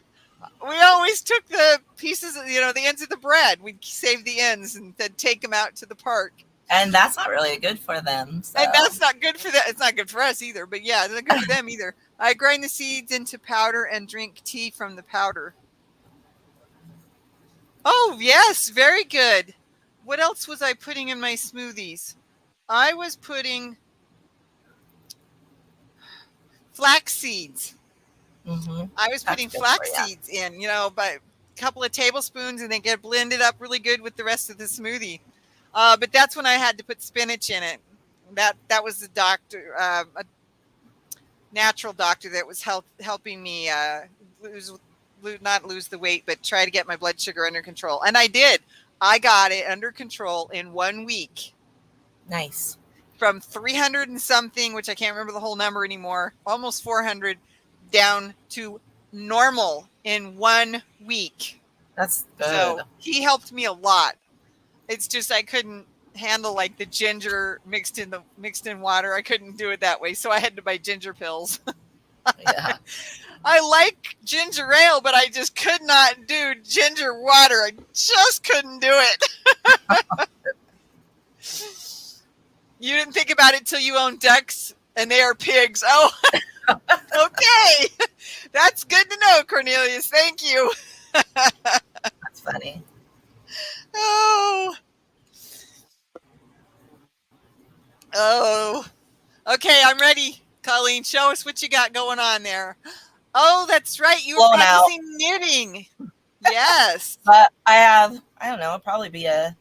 [SPEAKER 1] We always took the pieces, the ends of the bread. We'd save the ends and then take them out to the park.
[SPEAKER 2] And that's not really good for them. So.
[SPEAKER 1] And that's not good for them. It's not good for us either. But yeah, it's not good for them either. I grind the seeds into powder and drink tea from the powder. Oh, yes. Very good. What else was I putting in my smoothies? I was putting flax seeds.
[SPEAKER 2] Mm-hmm.
[SPEAKER 1] I was putting flax seeds in, but a couple of tablespoons, and they get blended up really good with the rest of the smoothie. But that's when I had to put spinach in it. That was the doctor, a natural doctor that was helping me not lose the weight, but try to get my blood sugar under control. And I did. I got it under control in 1 week.
[SPEAKER 2] Nice.
[SPEAKER 1] From 300 and something, which I can't remember the whole number anymore, almost 400, down to normal in 1 week.
[SPEAKER 2] That's good.
[SPEAKER 1] So he helped me a lot. It's just I couldn't handle like the ginger mixed in water. I couldn't do it that way, so I had to buy ginger pills.
[SPEAKER 2] Yeah.
[SPEAKER 1] I like ginger ale, but I just could not do ginger water. I just couldn't do it. You didn't think about it till you own ducks and they are pigs. Oh, okay. That's good to know, Cornelius. Thank you.
[SPEAKER 2] That's funny.
[SPEAKER 1] Oh. Okay, I'm ready. Colleen, show us what you got going on there. Oh, that's right. You were practicing knitting. Yes.
[SPEAKER 2] But I don't know, it'll probably be a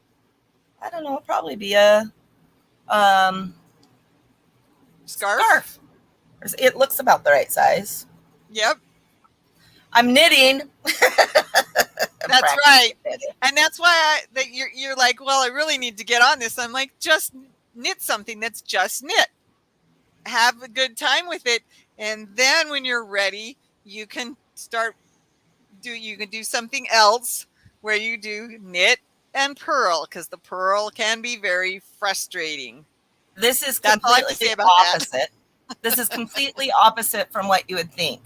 [SPEAKER 2] scarf. It looks about the right size.
[SPEAKER 1] Yep.
[SPEAKER 2] I'm knitting.
[SPEAKER 1] That's right. And that's why you're like, well, I really need to get on this. I'm like, just knit something that's just knit. Have a good time with it. And then when you're ready, you can do something else where you do knit and pearl, because the pearl can be very frustrating.
[SPEAKER 2] This is
[SPEAKER 1] That's all I have to
[SPEAKER 2] completely
[SPEAKER 1] say about that.
[SPEAKER 2] opposite. This is completely opposite from what you would think.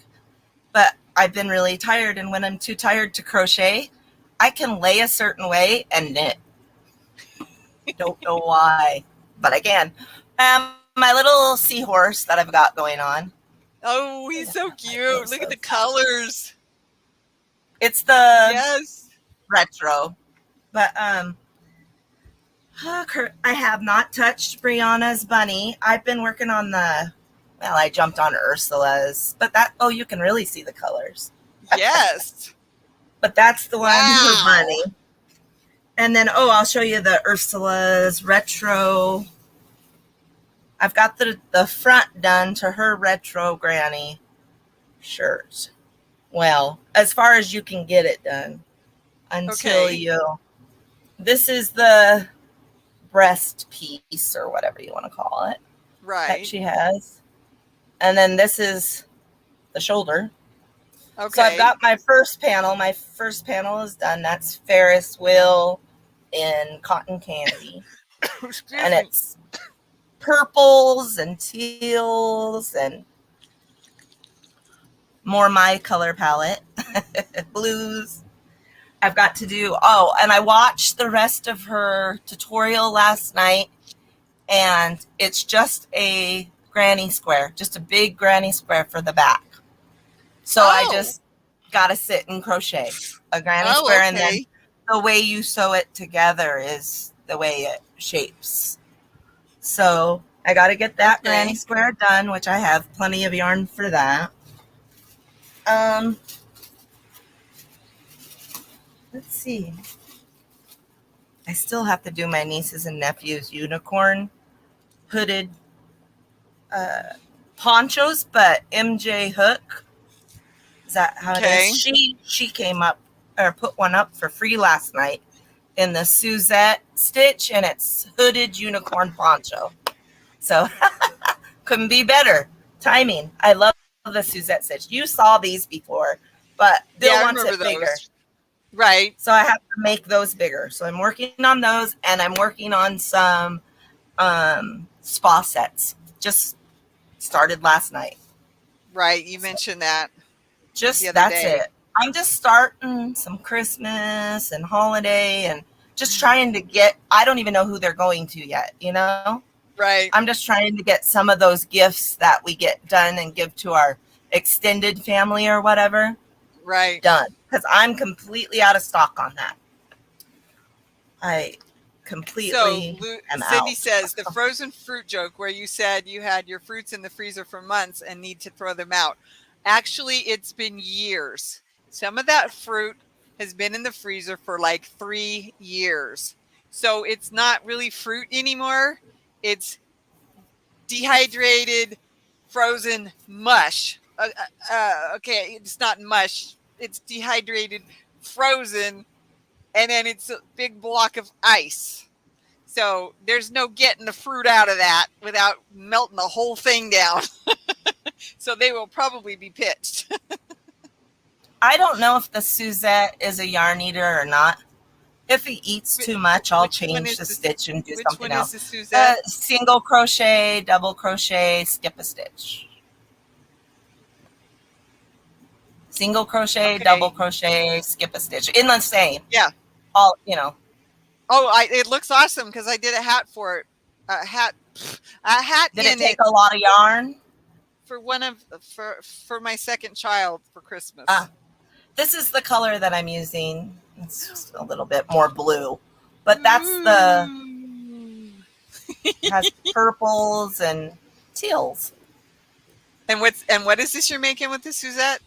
[SPEAKER 2] But I've been really tired, and when I'm too tired to crochet, I can lay a certain way and knit. Don't know why, but I can. My little seahorse that I've got going on.
[SPEAKER 1] Oh, he's so cute.
[SPEAKER 2] Oh,
[SPEAKER 1] Look at
[SPEAKER 2] so
[SPEAKER 1] the colors.
[SPEAKER 2] It's the
[SPEAKER 1] Yes.
[SPEAKER 2] retro, but I have not touched Brianna's bunny. I've been working on I jumped on Ursula's, but you can really see the colors.
[SPEAKER 1] Yes.
[SPEAKER 2] But that's the one,
[SPEAKER 1] Wow.
[SPEAKER 2] her bunny. And then, I'll show you the Ursula's retro. I've got the front done to her retro granny shirt. Well, as far as you can get it done until this is the breast piece or whatever you want to call it.
[SPEAKER 1] Right.
[SPEAKER 2] That she has. And then this is the shoulder.
[SPEAKER 1] Okay.
[SPEAKER 2] So I've got my first panel. My first panel is done. That's Ferris wheel in cotton candy. And it's purples and teals and more my color palette. Blues. I've got to do, and I watched the rest of her tutorial last night, and it's just a granny square, just a big granny square for the back. So I just got to sit and crochet a granny square, and then the way you sew it together is the way it shapes. So I got to get that granny square done, which I have plenty of yarn for that. Let's see. I still have to do my nieces and nephews' unicorn hooded ponchos, but MJ Hook, is that how it is? She came up or put one up for free last night in the Suzette stitch, and it's hooded unicorn poncho. So couldn't be better timing. I love the Suzette stitch. You saw these before, but Bill wants it bigger.
[SPEAKER 1] Right.
[SPEAKER 2] So I have to make those bigger. So I'm working on those, and I'm working on some spa sets. Just started last night.
[SPEAKER 1] Right. You mentioned that.
[SPEAKER 2] That's it. I'm just starting some Christmas and holiday and just trying to get, I don't even know who they're going to yet,
[SPEAKER 1] Right.
[SPEAKER 2] I'm just trying to get some of those gifts that we get done and give to our extended family or whatever.
[SPEAKER 1] Right.
[SPEAKER 2] Done. Because I'm completely out of stock on that. I completely am
[SPEAKER 1] Cindy
[SPEAKER 2] out.
[SPEAKER 1] says the frozen fruit joke where you said you had your fruits in the freezer for months and need to throw them out. Actually, it's been years. Some of that fruit has been in the freezer for like 3 years. So it's not really fruit anymore. It's dehydrated, frozen mush. Okay, it's not mush. It's dehydrated, frozen, and then it's a big block of ice. So there's no getting the fruit out of that without melting the whole thing down. So they will probably be pitched.
[SPEAKER 2] I don't know if the Suzette is a yarn eater or not. If he eats too much, I'll change the stitch and do something else.
[SPEAKER 1] Which one is the Suzette?
[SPEAKER 2] Single crochet, double crochet, skip a stitch. Single crochet, double crochet, skip a stitch. In the same.
[SPEAKER 1] Yeah.
[SPEAKER 2] All,
[SPEAKER 1] it looks awesome because I did a hat for it. A hat.
[SPEAKER 2] Did it take a lot of yarn?
[SPEAKER 1] For my second child for Christmas.
[SPEAKER 2] This is the color that I'm using. It's just a little bit more blue, but that's has purples and teals.
[SPEAKER 1] And what is this you're making with the Suzette?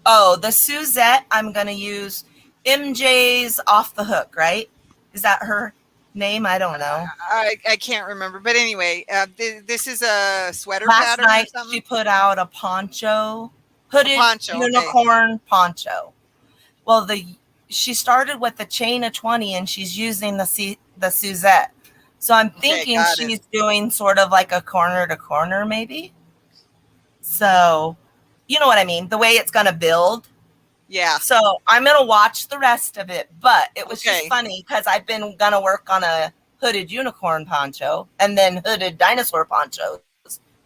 [SPEAKER 2] Oh, the Suzette, I'm going to use MJ's Off the Hook, right? Is that her name? I don't know.
[SPEAKER 1] I can't remember. But anyway, this is a sweater
[SPEAKER 2] Last
[SPEAKER 1] pattern
[SPEAKER 2] night,
[SPEAKER 1] or something?
[SPEAKER 2] she put out a poncho, hooded unicorn poncho. Well, she started with the chain of 20, and she's using the Suzette. So I'm thinking she's doing sort of like a corner to corner, maybe. So, you know what I mean? The way it's going to build.
[SPEAKER 1] Yeah.
[SPEAKER 2] So I'm going to watch the rest of it, but it was just
[SPEAKER 1] Okay.
[SPEAKER 2] funny because I've been going to work on a hooded unicorn poncho and then hooded dinosaur ponchos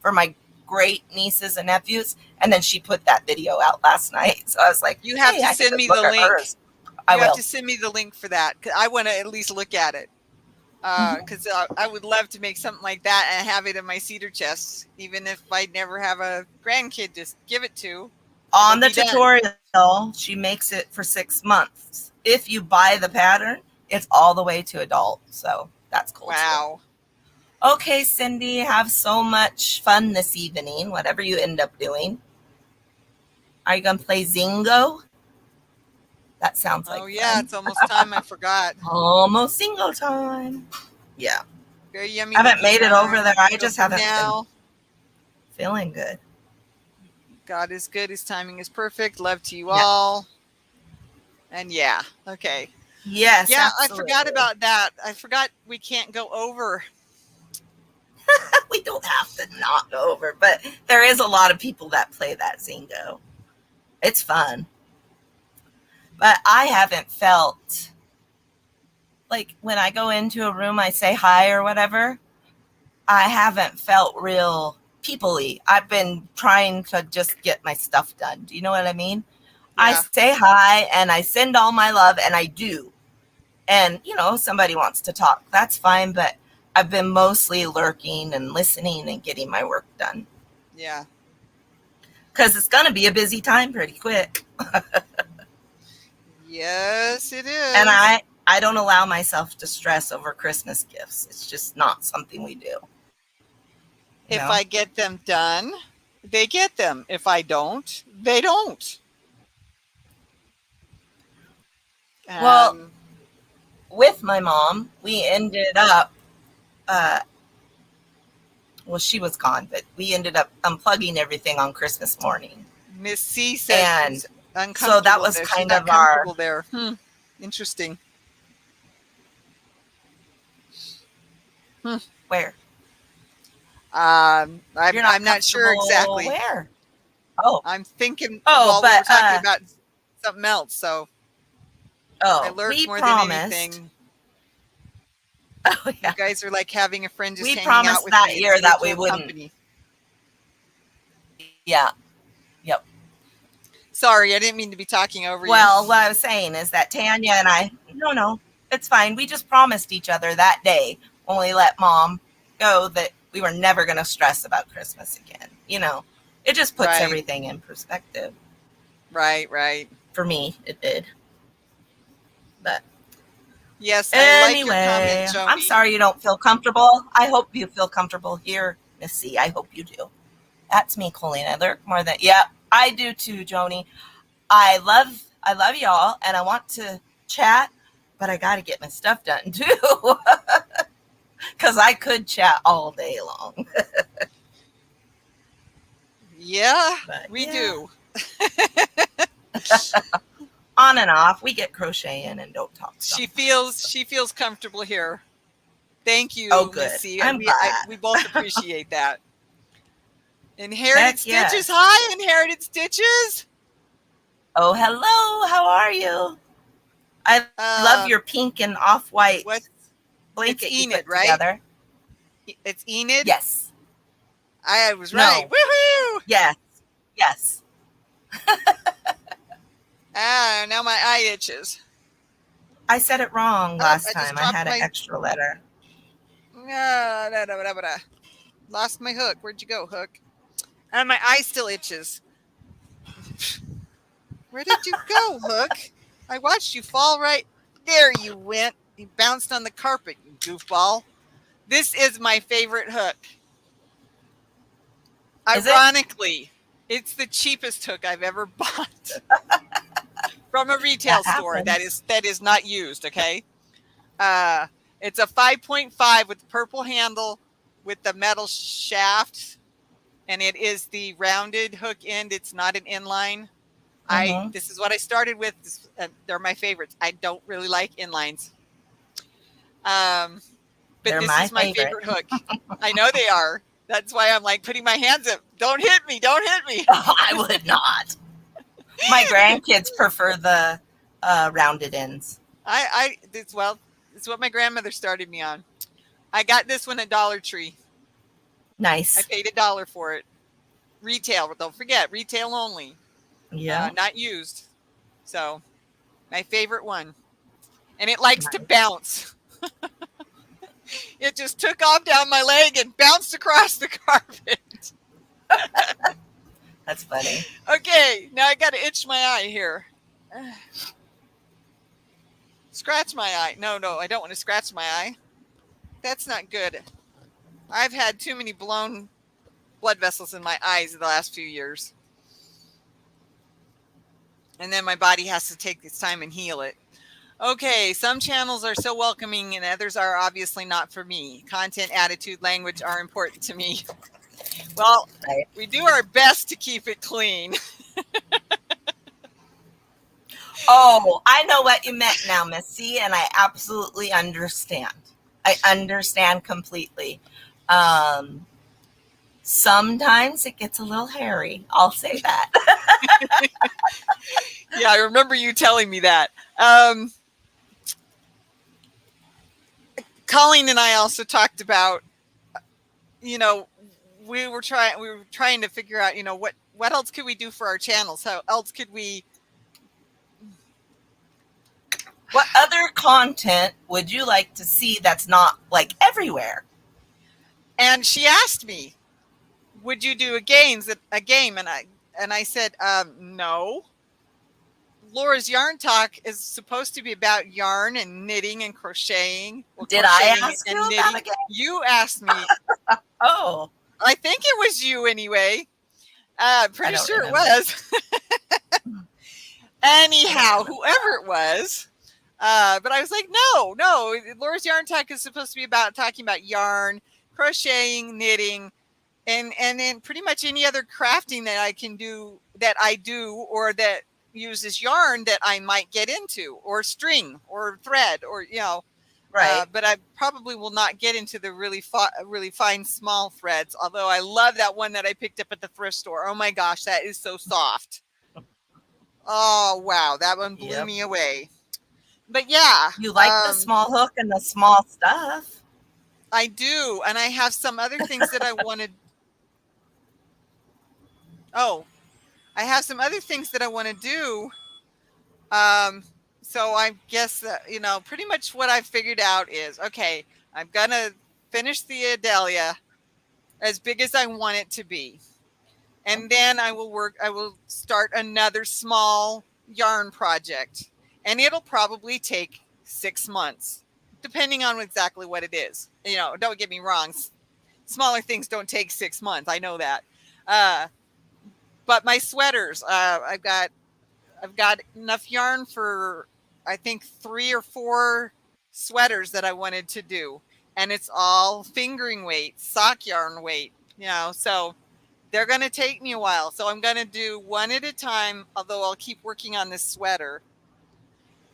[SPEAKER 2] for my great nieces and nephews. And then she put that video out last night. So I was like,
[SPEAKER 1] You have
[SPEAKER 2] hey,
[SPEAKER 1] to
[SPEAKER 2] I
[SPEAKER 1] send
[SPEAKER 2] could
[SPEAKER 1] me
[SPEAKER 2] look
[SPEAKER 1] the
[SPEAKER 2] at
[SPEAKER 1] link.
[SPEAKER 2] hers. I
[SPEAKER 1] You have
[SPEAKER 2] will.
[SPEAKER 1] to send me the link for that. 'Cause I want to at least look at it. Because I would love to make something like that and have it in my cedar chest, even if I never have a grandkid to give it to.
[SPEAKER 2] On the
[SPEAKER 1] It'll be done.
[SPEAKER 2] tutorial, she makes it for 6 months. If you buy the pattern, it's all the way to adult. So that's cool.
[SPEAKER 1] Wow.
[SPEAKER 2] Too. Okay, Cindy, have so much fun this evening, whatever you end up doing. Are you going to play Zingo? That sounds like
[SPEAKER 1] Oh, yeah,
[SPEAKER 2] fun.
[SPEAKER 1] it's almost time. I forgot.
[SPEAKER 2] Almost Zingo time. Yeah.
[SPEAKER 1] Very yummy.
[SPEAKER 2] I haven't made it
[SPEAKER 1] yarn.
[SPEAKER 2] over there. I just haven't
[SPEAKER 1] been
[SPEAKER 2] feeling good.
[SPEAKER 1] God is good. His timing is perfect. Love to you all. And yeah, okay.
[SPEAKER 2] Yes,
[SPEAKER 1] yeah,
[SPEAKER 2] absolutely.
[SPEAKER 1] I forgot about that. I forgot we can't go over.
[SPEAKER 2] We don't have to not go over, but there is a lot of people that play that Zingo. It's fun. But I haven't felt like when I go into a room, I say hi or whatever. I haven't felt real people-y. I've been trying to just get my stuff done. Do you know what I mean? Yeah. I say hi and I send all my love, and I do. And, somebody wants to talk. That's fine, but I've been mostly lurking and listening and getting my work done.
[SPEAKER 1] Yeah.
[SPEAKER 2] Because it's going to be a busy time pretty quick.
[SPEAKER 1] Yes, it is.
[SPEAKER 2] And I don't allow myself to stress over Christmas gifts. It's just not something we do.
[SPEAKER 1] If I get them done, they get them. If I don't, they don't.
[SPEAKER 2] Well, with my mom, we ended up, she was gone, but we ended up unplugging everything on Christmas morning.
[SPEAKER 1] Miss C said she's uncomfortable.
[SPEAKER 2] So that was
[SPEAKER 1] there.
[SPEAKER 2] kind
[SPEAKER 1] she's
[SPEAKER 2] of our.
[SPEAKER 1] There. Interesting.
[SPEAKER 2] Where?
[SPEAKER 1] I'm not sure exactly.
[SPEAKER 2] Where? Oh.
[SPEAKER 1] I'm thinking.
[SPEAKER 2] Oh,
[SPEAKER 1] but we were talking about something else. So. I learned more than anything.
[SPEAKER 2] Oh, yeah.
[SPEAKER 1] You guys are like having a friend just
[SPEAKER 2] we
[SPEAKER 1] hanging out with me.
[SPEAKER 2] We promised that year that we wouldn't. Company. Yeah. Yep.
[SPEAKER 1] Sorry, I didn't mean to be talking over you.
[SPEAKER 2] Well, what I was saying is that Tanya and I, no, it's fine. We just promised each other that day when we let Mom go that we were never going to stress about Christmas again. It just puts everything in perspective.
[SPEAKER 1] Right.
[SPEAKER 2] For me, it did. But
[SPEAKER 1] yes,
[SPEAKER 2] anyway,
[SPEAKER 1] I like your comment, Joni.
[SPEAKER 2] I'm sorry you don't feel comfortable. I hope you feel comfortable here, Miss C. I hope you do. That's me, Colleen. I lurk more than I do too, Joni. I love y'all, and I want to chat, but I got to get my stuff done too, because I could chat all day long.
[SPEAKER 1] Yeah, we do.
[SPEAKER 2] On and off, we get crocheting and don't talk stuff.
[SPEAKER 1] She feels comfortable here. Thank you,
[SPEAKER 2] good.
[SPEAKER 1] Missy.
[SPEAKER 2] I'm glad.
[SPEAKER 1] We both appreciate that. Inherited Stitches. Hi, Inherited Stitches.
[SPEAKER 2] Oh, hello. How are you? I love your pink and off-white blanket you put together.
[SPEAKER 1] It's Enid?
[SPEAKER 2] Yes.
[SPEAKER 1] I was right. Woohoo!
[SPEAKER 2] Yes.
[SPEAKER 1] Now my eye itches.
[SPEAKER 2] I said it wrong last time. I had an extra letter.
[SPEAKER 1] Lost my hook. Where'd you go, Hook? And my eye still itches. Where did you go, Hook? I watched you fall right. There you went. You bounced on the carpet, you goofball. This is my favorite hook. Ironically, it's the cheapest hook I've ever bought from a retail store that is not used, okay? It's a 5.5 with purple handle with the metal shaft, and it is the rounded hook end. It's not an inline. This is what I started with. They're my favorites. I don't really like inlines. But this is my favorite hook. I know they are. That's why I'm like putting my hands up. Don't hit me.
[SPEAKER 2] I would not. My grandkids prefer the rounded ends.
[SPEAKER 1] It's what my grandmother started me on. I got this one at Dollar Tree. I
[SPEAKER 2] Nice.
[SPEAKER 1] paid $1 for it. Retail, don't forget, retail only,
[SPEAKER 2] Yeah.
[SPEAKER 1] not used. So my favorite one. And it likes to
[SPEAKER 2] Nice.
[SPEAKER 1] bounce. It just took off down my leg and bounced across the carpet.
[SPEAKER 2] That's funny.
[SPEAKER 1] Okay, now I got to itch my eye here. Scratch my eye. No, I don't want to scratch my eye. That's not good. I've had too many blown blood vessels in my eyes the last few years. And then my body has to take its time and heal it. Okay, some channels are so welcoming and others are obviously not for me. Content, attitude, language are important to me. Well,
[SPEAKER 2] Right.
[SPEAKER 1] we do our best to keep it clean.
[SPEAKER 2] Oh, I know what you meant now, Missy, and I absolutely understand. I understand completely. Sometimes it gets a little hairy. I'll say that.
[SPEAKER 1] Yeah, I remember you telling me that. Colleen and I also talked about, we were trying to figure out, what else could we do for our channels? How else could we?
[SPEAKER 2] What other content would you like to see that's not like everywhere?
[SPEAKER 1] And she asked me, would you do a game? And I said, no. Laura's Yarn Talk is supposed to be about yarn and knitting and crocheting.
[SPEAKER 2] Did I ask you about a game?
[SPEAKER 1] You asked me.
[SPEAKER 2] Oh.
[SPEAKER 1] I think it was you anyway. Pretty sure
[SPEAKER 2] remember.
[SPEAKER 1] It was. Anyhow, whoever it was. But I was like, no. Laura's Yarn Talk is supposed to be about talking about yarn, crocheting, knitting, and then pretty much any other crafting that I do or that uses yarn that I might get into, or string or thread, or
[SPEAKER 2] Right.
[SPEAKER 1] but I probably will not get into the really fine small threads, although I love that one that I picked up at the thrift store. Oh my gosh, that is so soft. Oh wow, that one blew me away. But yeah,
[SPEAKER 2] you like the small hook and the small stuff.
[SPEAKER 1] I do, and I have some other things that I wanted. Oh, I have some other things that I want to do. So I guess pretty much what I figured out is, okay, I'm gonna finish the Adelia as big as I want it to be, and then I will start another small yarn project, and it'll probably take 6 months, depending on exactly what it is. Don't get me wrong, smaller things don't take 6 months. I know that. But my sweaters, I've got enough yarn for, I think, 3 or 4 sweaters that I wanted to do. And it's all fingering weight, sock yarn weight, so they're going to take me a while. So I'm going to do one at a time, although I'll keep working on this sweater.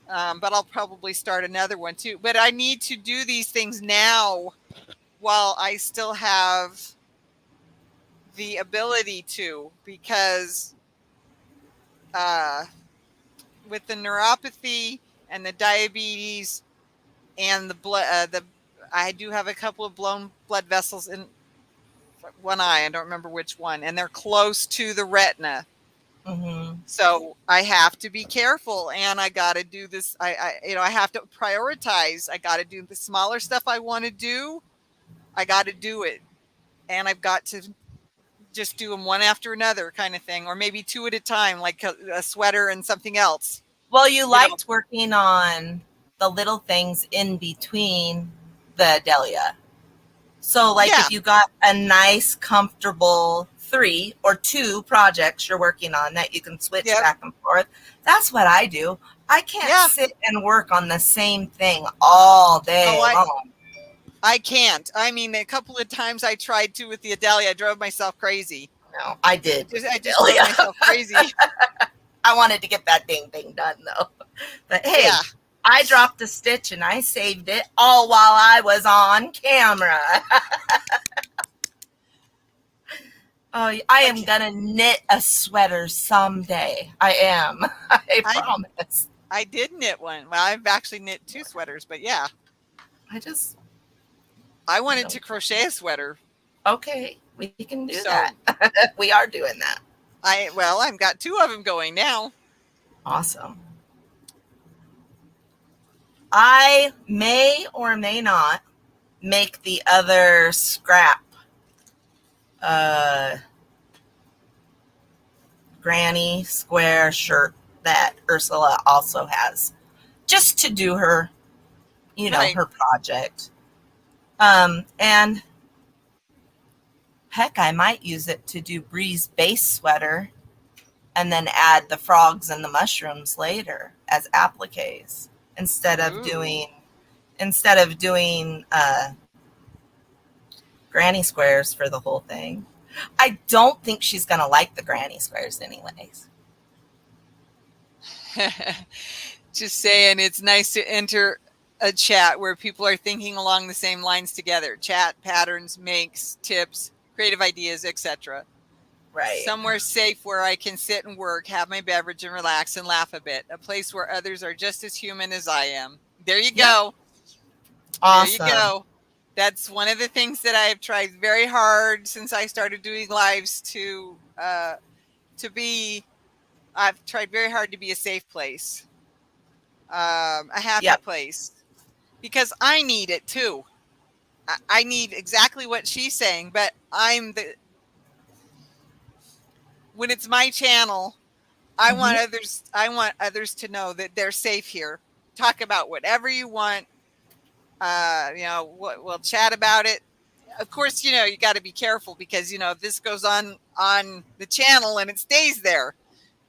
[SPEAKER 1] But I'll probably start another one too. But I need to do these things now while I still have the ability to, because with the neuropathy and the diabetes and the blood, I do have a couple of blown blood vessels in one eye. I don't remember which one, and they're close to the retina.
[SPEAKER 2] Mm-hmm.
[SPEAKER 1] So I have to be careful, and I got to do this. I have to prioritize. I got to do the smaller stuff I want to do. I got to do it, and I've got to just do them one after another, kind of thing, or maybe 2 at a time, like a sweater and something else.
[SPEAKER 2] Well, you liked working on the little things in between the Adelia. So if you got a nice, comfortable 3 or 2 projects you're working on that you can switch back and forth, that's what I do. I can't sit and work on the same thing all day long.
[SPEAKER 1] I can't. I mean, a couple of times I tried to with the Adelia. I drove myself crazy.
[SPEAKER 2] No, I did.
[SPEAKER 1] I just drove myself crazy.
[SPEAKER 2] I wanted to get that thing done, though. But hey, I dropped a stitch and I saved it all while I was on camera. Oh, I am gonna knit a sweater someday. I am. I
[SPEAKER 1] I
[SPEAKER 2] promise.
[SPEAKER 1] I did knit one. Well, I've actually knit 2 sweaters, but yeah,
[SPEAKER 2] I just,
[SPEAKER 1] I
[SPEAKER 2] I
[SPEAKER 1] wanted to
[SPEAKER 2] don't.
[SPEAKER 1] crochet a sweater.
[SPEAKER 2] Okay, we can do that.
[SPEAKER 1] So
[SPEAKER 2] We are doing that.
[SPEAKER 1] I've got 2 of them going now.
[SPEAKER 2] Awesome. I may or may not make the other scrap uh, granny square shirt that Ursula also has, just to do her,
[SPEAKER 1] Right.
[SPEAKER 2] her project. And heck, I might use it to do Bree's base sweater and then add the frogs and the mushrooms later as appliques instead of
[SPEAKER 1] Ooh.
[SPEAKER 2] doing instead of doing granny squares for the whole thing. I don't think she's gonna like the granny squares anyways.
[SPEAKER 1] Just saying, it's nice to enter a chat where people are thinking along the same lines together. Chat patterns, makes, tips, creative ideas, etc.
[SPEAKER 2] Right.
[SPEAKER 1] Somewhere safe where I can sit and work, have my beverage and relax and laugh a bit. A place where others are just as human as I am. There you
[SPEAKER 2] Yep.
[SPEAKER 1] go. There you
[SPEAKER 2] Awesome.
[SPEAKER 1] go. That's one of the things that I've tried very hard since I started doing lives to be. I've tried very hard to be a safe place, a happy
[SPEAKER 2] Yep.
[SPEAKER 1] place, because I need it too. I need exactly what she's saying, but when it's my channel,
[SPEAKER 2] Mm-hmm.
[SPEAKER 1] I want others to know that they're safe here. Talk about whatever you want. We'll chat about it. Of course, you got to be careful because this goes on the channel and it stays there.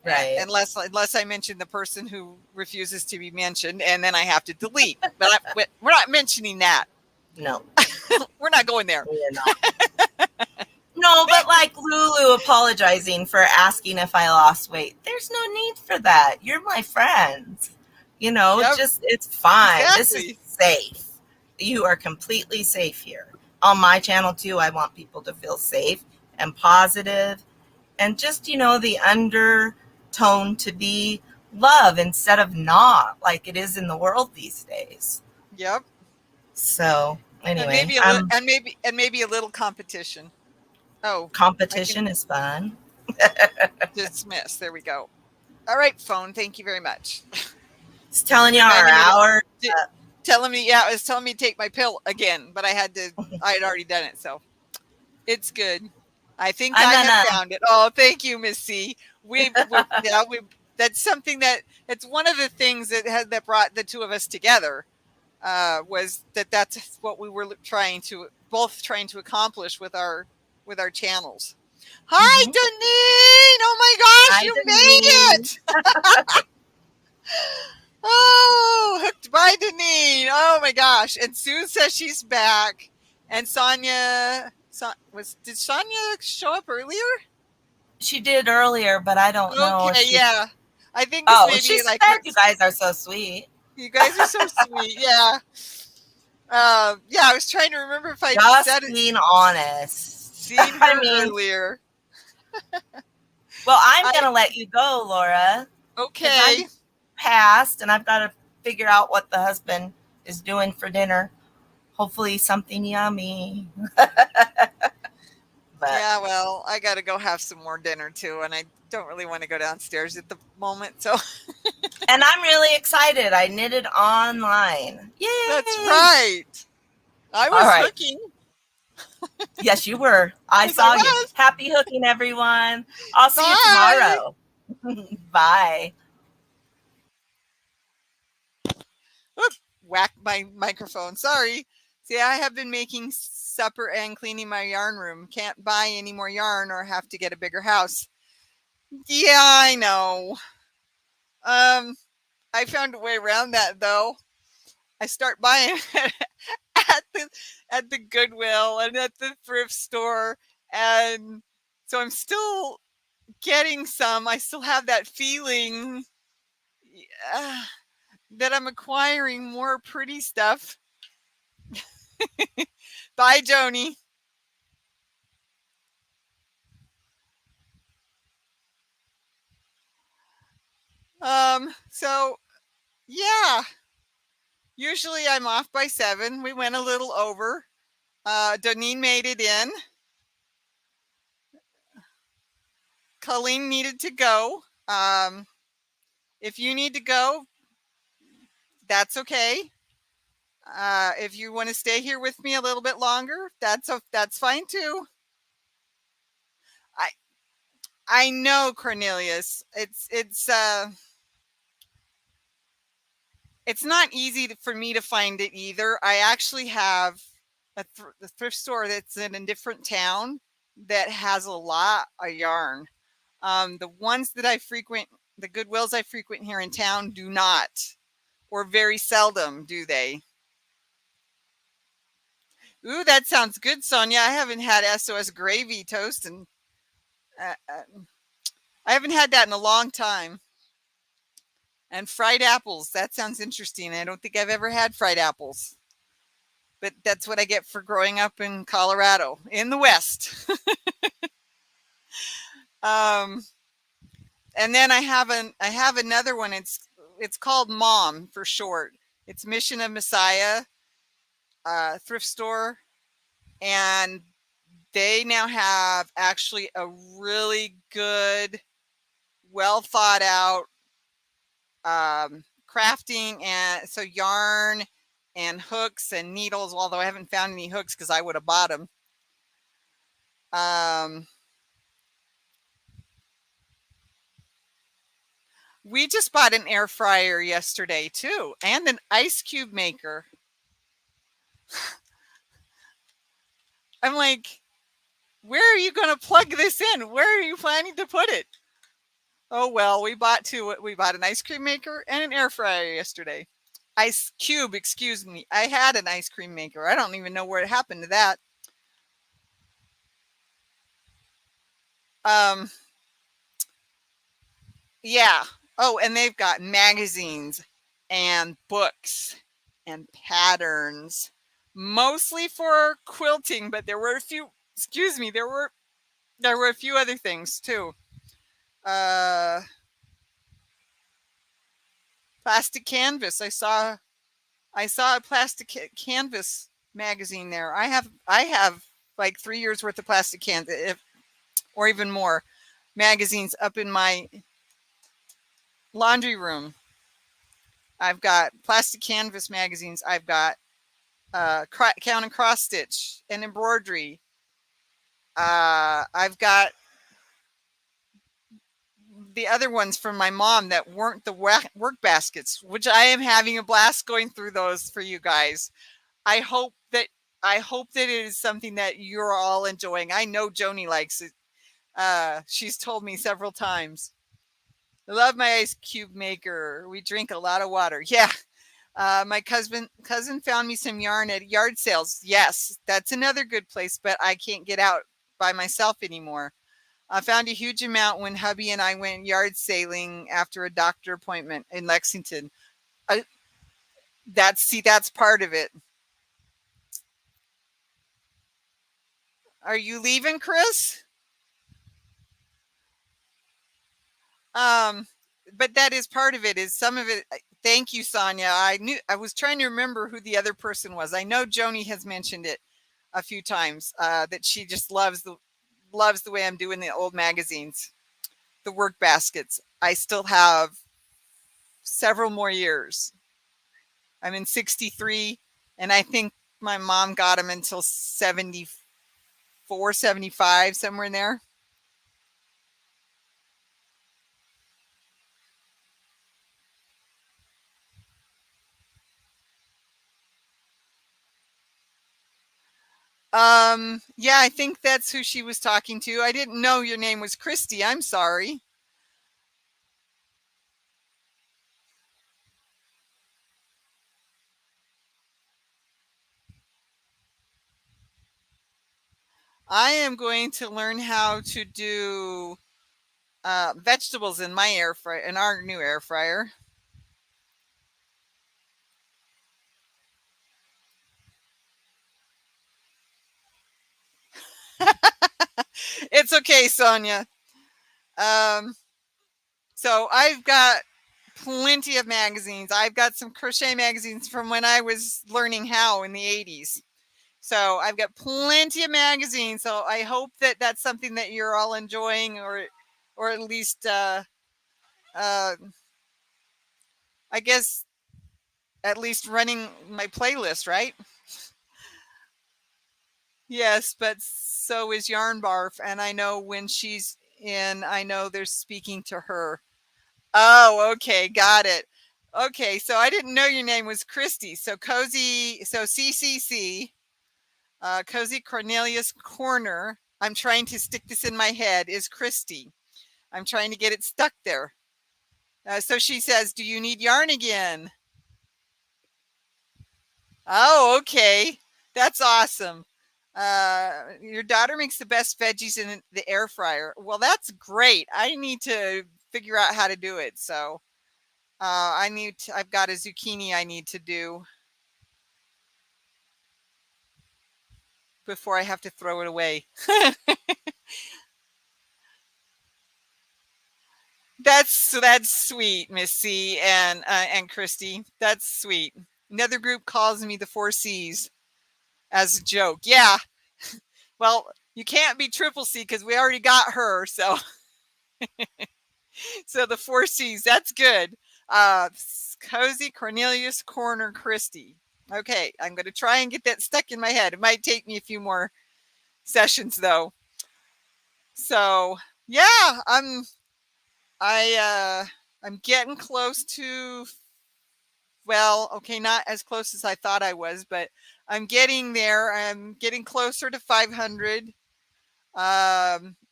[SPEAKER 2] Right.
[SPEAKER 1] Unless I mention the person who refuses to be mentioned, and then I have to delete. But we're not mentioning that.
[SPEAKER 2] No,
[SPEAKER 1] We're not going there.
[SPEAKER 2] we're not. No, but like Lulu apologizing for asking if I lost weight. There's no need for that. You're my friend.
[SPEAKER 1] Yep,
[SPEAKER 2] Just it's fine. This is
[SPEAKER 1] exactly.
[SPEAKER 2] safe. You are completely safe here. On my channel too, I want people to feel safe and positive and just, the undertone to be love instead of not like it is in the world these days.
[SPEAKER 1] Yep,
[SPEAKER 2] So
[SPEAKER 1] and
[SPEAKER 2] anyway,
[SPEAKER 1] maybe a little, and maybe a little competition. Oh, I can
[SPEAKER 2] competition is fun.
[SPEAKER 1] dismiss. There we go. All right, phone. Thank you very much.
[SPEAKER 2] It's telling you our
[SPEAKER 1] Reminding me
[SPEAKER 2] hour.
[SPEAKER 1] telling me, yeah, it was telling me to take my pill again, but I had already done it, so it's good. I think
[SPEAKER 2] I'm
[SPEAKER 1] I have
[SPEAKER 2] gonna.
[SPEAKER 1] found it. Oh, thank you, Miss C. We that's something it's one of the things that brought the 2 of us together. Was that's what we were both trying to accomplish with our channels. Hi,
[SPEAKER 2] Mhm.
[SPEAKER 1] Deneen! Oh my gosh,
[SPEAKER 2] Hi,
[SPEAKER 1] you made
[SPEAKER 2] Denise.
[SPEAKER 1] it! Oh, hooked by Deneen. Oh my gosh. And Sue says she's back. And did Sonia show up earlier?
[SPEAKER 2] She did earlier, but I don't know if
[SPEAKER 1] Okay,
[SPEAKER 2] she.
[SPEAKER 1] yeah. I think this
[SPEAKER 2] Oh,
[SPEAKER 1] may
[SPEAKER 2] she
[SPEAKER 1] be like
[SPEAKER 2] said you guys are so sweet.
[SPEAKER 1] you guys are so sweet. Yeah. Yeah, I was trying to remember if I'd
[SPEAKER 2] Just being honest.
[SPEAKER 1] seen
[SPEAKER 2] I
[SPEAKER 1] her
[SPEAKER 2] mean,
[SPEAKER 1] earlier.
[SPEAKER 2] well, I'm
[SPEAKER 1] I
[SPEAKER 2] gonna let you go, Laura, because
[SPEAKER 1] okay.
[SPEAKER 2] I'm past and I've got to figure out what the husband is doing for dinner. Hopefully, something yummy. But
[SPEAKER 1] Yeah, well, I got to go have some more dinner too, and I don't really want to go downstairs at the moment. So
[SPEAKER 2] and I'm really excited. I knitted online.
[SPEAKER 1] that's
[SPEAKER 2] Yay!
[SPEAKER 1] right. I
[SPEAKER 2] All
[SPEAKER 1] was
[SPEAKER 2] right.
[SPEAKER 1] hooking.
[SPEAKER 2] Yes, you were. I
[SPEAKER 1] Yes, I
[SPEAKER 2] saw you.
[SPEAKER 1] was.
[SPEAKER 2] Happy hooking, everyone. I'll see you
[SPEAKER 1] Bye.
[SPEAKER 2] tomorrow. Bye.
[SPEAKER 1] Oop, whack my microphone. Sorry. See, I have been making supper and cleaning my yarn room. Can't buy any more yarn or have to get a bigger house. Yeah, I know. Um, I found a way around that though. I start buying at the at the Goodwill and at the thrift store, and so I'm still getting some. I still have that feeling that I'm acquiring more pretty stuff. Bye, Joni. So yeah, usually I'm off by 7. We went a little over. Donine made it in. Colleen needed to go. If you need to go, that's okay. If you want to stay here with me a little bit longer, that's fine too. I I know, Cornelius. It's not easy for me to find it either. I actually have the thrift store that's in a different town that has a lot of yarn. The ones that I frequent, the Goodwills I frequent here in town, do not, or very seldom do they. Ooh, that sounds good, Sonia. I haven't had SOS gravy toast, and I haven't had that in a long time. And fried apples. That sounds interesting. I don't think I've ever had fried apples. But that's what I get for growing up in Colorado, in the West. um, and then I have another one. It's called Mom for short. It's Mission of Messiah thrift store, and they now have actually a really good, well thought out crafting, and so yarn and hooks and needles, although I haven't found any hooks because I would have bought them. We just bought an air fryer yesterday too, and an ice cube maker. I'm like, where are you going to plug this in? Where are you planning to put it? Oh well, we bought two. We bought an ice cream maker and an air fryer yesterday. Ice cube, excuse me. I had an ice cream maker. I don't even know where it happened to that. Um, yeah. Oh, and they've got magazines and books and patterns, mostly for quilting, but there were a few. Excuse me. There were a few other things too. Uh, Plastic canvas. I saw a plastic canvas magazine there. I have like 3 years worth of plastic canvas, or even more, magazines up in my laundry room. I've got plastic canvas magazines. I've got count and cross stitch and embroidery. I've got the other ones from my mom that weren't the work baskets, which I am having a blast going through those for you guys. I hope that I hope that it is something that you're all enjoying. I know Joni likes it. She's told me several times. I love my ice cube maker. We drink a lot of water. Yeah. My cousin found me some yarn at yard sales. Yes, that's another good place, but I can't get out by myself anymore. I found a huge amount when hubby and I went yard sailing after a doctor appointment in Lexington. I, that's part of it. Are you leaving, Chris? Um, but that is part of it. Is some of it. Thank you, Sonia. I was trying to remember who the other person was. I know Joni has mentioned it a few times, that she just loves the way I'm doing the old magazines, the work baskets. I still have several more years. I'm in 63, and I think my mom got them until 74, 75, somewhere in there. Yeah, I think that's who she was talking to. I didn't know your name was Christy. I'm sorry. I am going to learn how to do vegetables in my air fryer, in our new air fryer. It's okay, Sonia. Um, so I've got plenty of magazines. I've got some crochet magazines from when I was learning how in the 80s. So I've got plenty of magazines. So I hope that that's something that you're all enjoying, or at least, I guess, at least running my playlist, right? Yes, but so is Yarn Barf, and I know when she's in, I know they're speaking to her. Oh, okay, got it. Okay, so I didn't know your name was Christy. So Cozy, so CCC, Cozy Cornelius Corner. I'm trying to stick this in my head, is Christy. I'm trying to get it stuck there. So she says, do you need yarn again? Oh, okay. That's awesome. Your daughter makes the best veggies in the air fryer. Well, that's great. I need to figure out how to do it. So I've got a zucchini I need to do before I have to throw it away. That's sweet, Miss C and Christy. That's sweet. Another group calls me the 4 C's as a joke. Yeah. Well, you can't be triple C because we already got her. So the 4 C's. That's good. Cozy Cornelius Corner Christy. Okay, I'm going to try and get that stuck in my head. It might take me a few more sessions though. So yeah, I'm getting close to, well, okay, not as close as I thought I was, but I'm getting there. I'm getting closer to 500.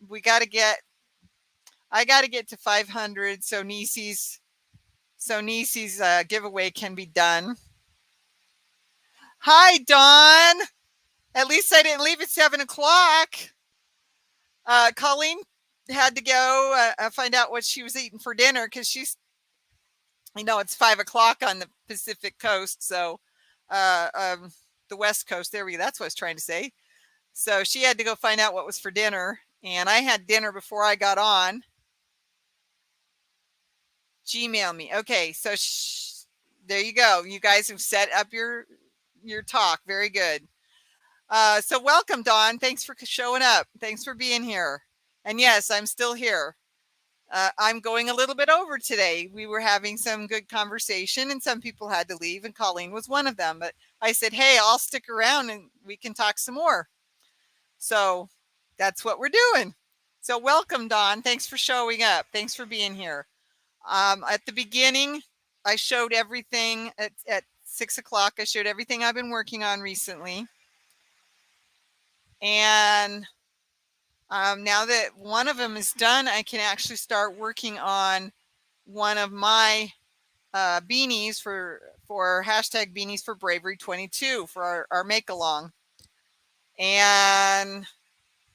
[SPEAKER 1] We got to get, I got to get to 500 so Nisi's giveaway can be done. Hi, Dawn. At least I didn't leave at 7 o'clock. Colleen had to go find out what she was eating for dinner because she's, it's 5 o'clock on the Pacific coast. So the West Coast, there we go. That's what I was trying to say. So she had to go find out what was for dinner. And I had dinner before I got on. Gmail me. Okay, so there you go. You guys have set up your talk. Very good. So welcome, Dawn. Thanks for showing up. Thanks for being here. And yes, I'm still here. I'm going a little bit over today. We were having some good conversation and some people had to leave and Colleen was one of them. But I said, hey, I'll stick around and we can talk some more. So that's what we're doing. So welcome, Dawn. Thanks for showing up. Thanks for being here. At the beginning, I showed everything at 6 o'clock. I showed everything I've been working on recently. And now that one of them is done, I can actually start working on one of my beanies for hashtag beanies for bravery 22 for our make along. And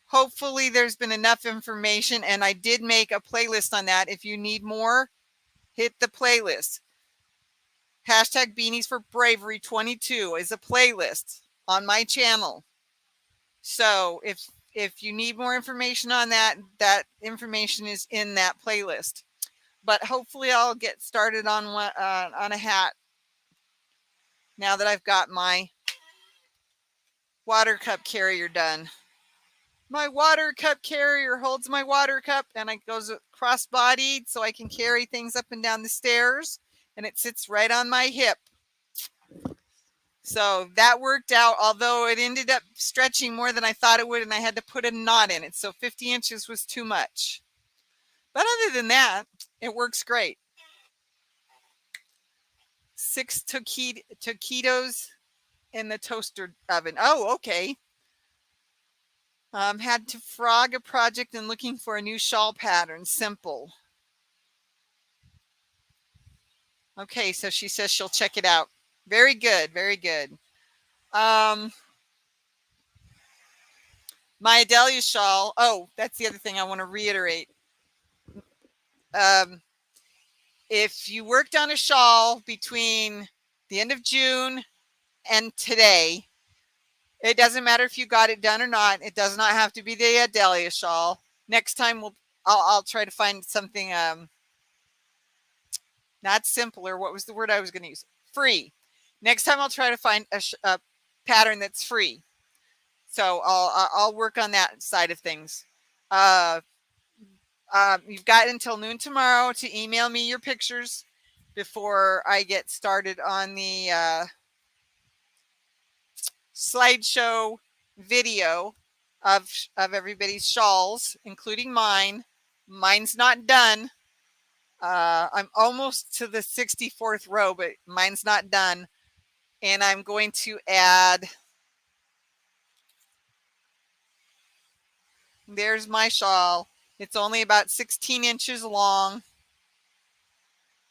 [SPEAKER 1] hopefully there's been enough information, and I did make a playlist on that. If you need more, hit the playlist. Hashtag beanies for bravery 22 is a playlist on my channel. So if you need more information on that, that information is in that playlist. But hopefully I'll get started on a hat now that I've got my water cup carrier done. My water cup carrier holds my water cup and it goes cross-bodied so I can carry things up and down the stairs, and it sits right on my hip. So that worked out, although it ended up stretching more than I thought it would, and I had to put a knot in it. So 50 inches was too much. But other than that, it works great. 6 taquitos in the toaster oven. Oh, okay. Had to frog a project and looking for a new shawl pattern. Simple. Okay, so she says she'll check it out. Very good, very good. My Adelia shawl. Oh, that's the other thing I want to reiterate. If you worked on a shawl between the end of June and today, it doesn't matter if you got it done or not. It does not have to be the Adelia shawl. Next time I'll try to find something Not simpler. What was the word I was going to use? Free. Next time I'll try to find a pattern that's free. So I'll work on that side of things. You've got until noon tomorrow to email me your pictures before I get started on the slideshow video of everybody's shawls, including mine. Mine's not done. I'm almost to the 64th row, but mine's not done. And I'm going to add, there's my shawl. It's only about 16 inches long.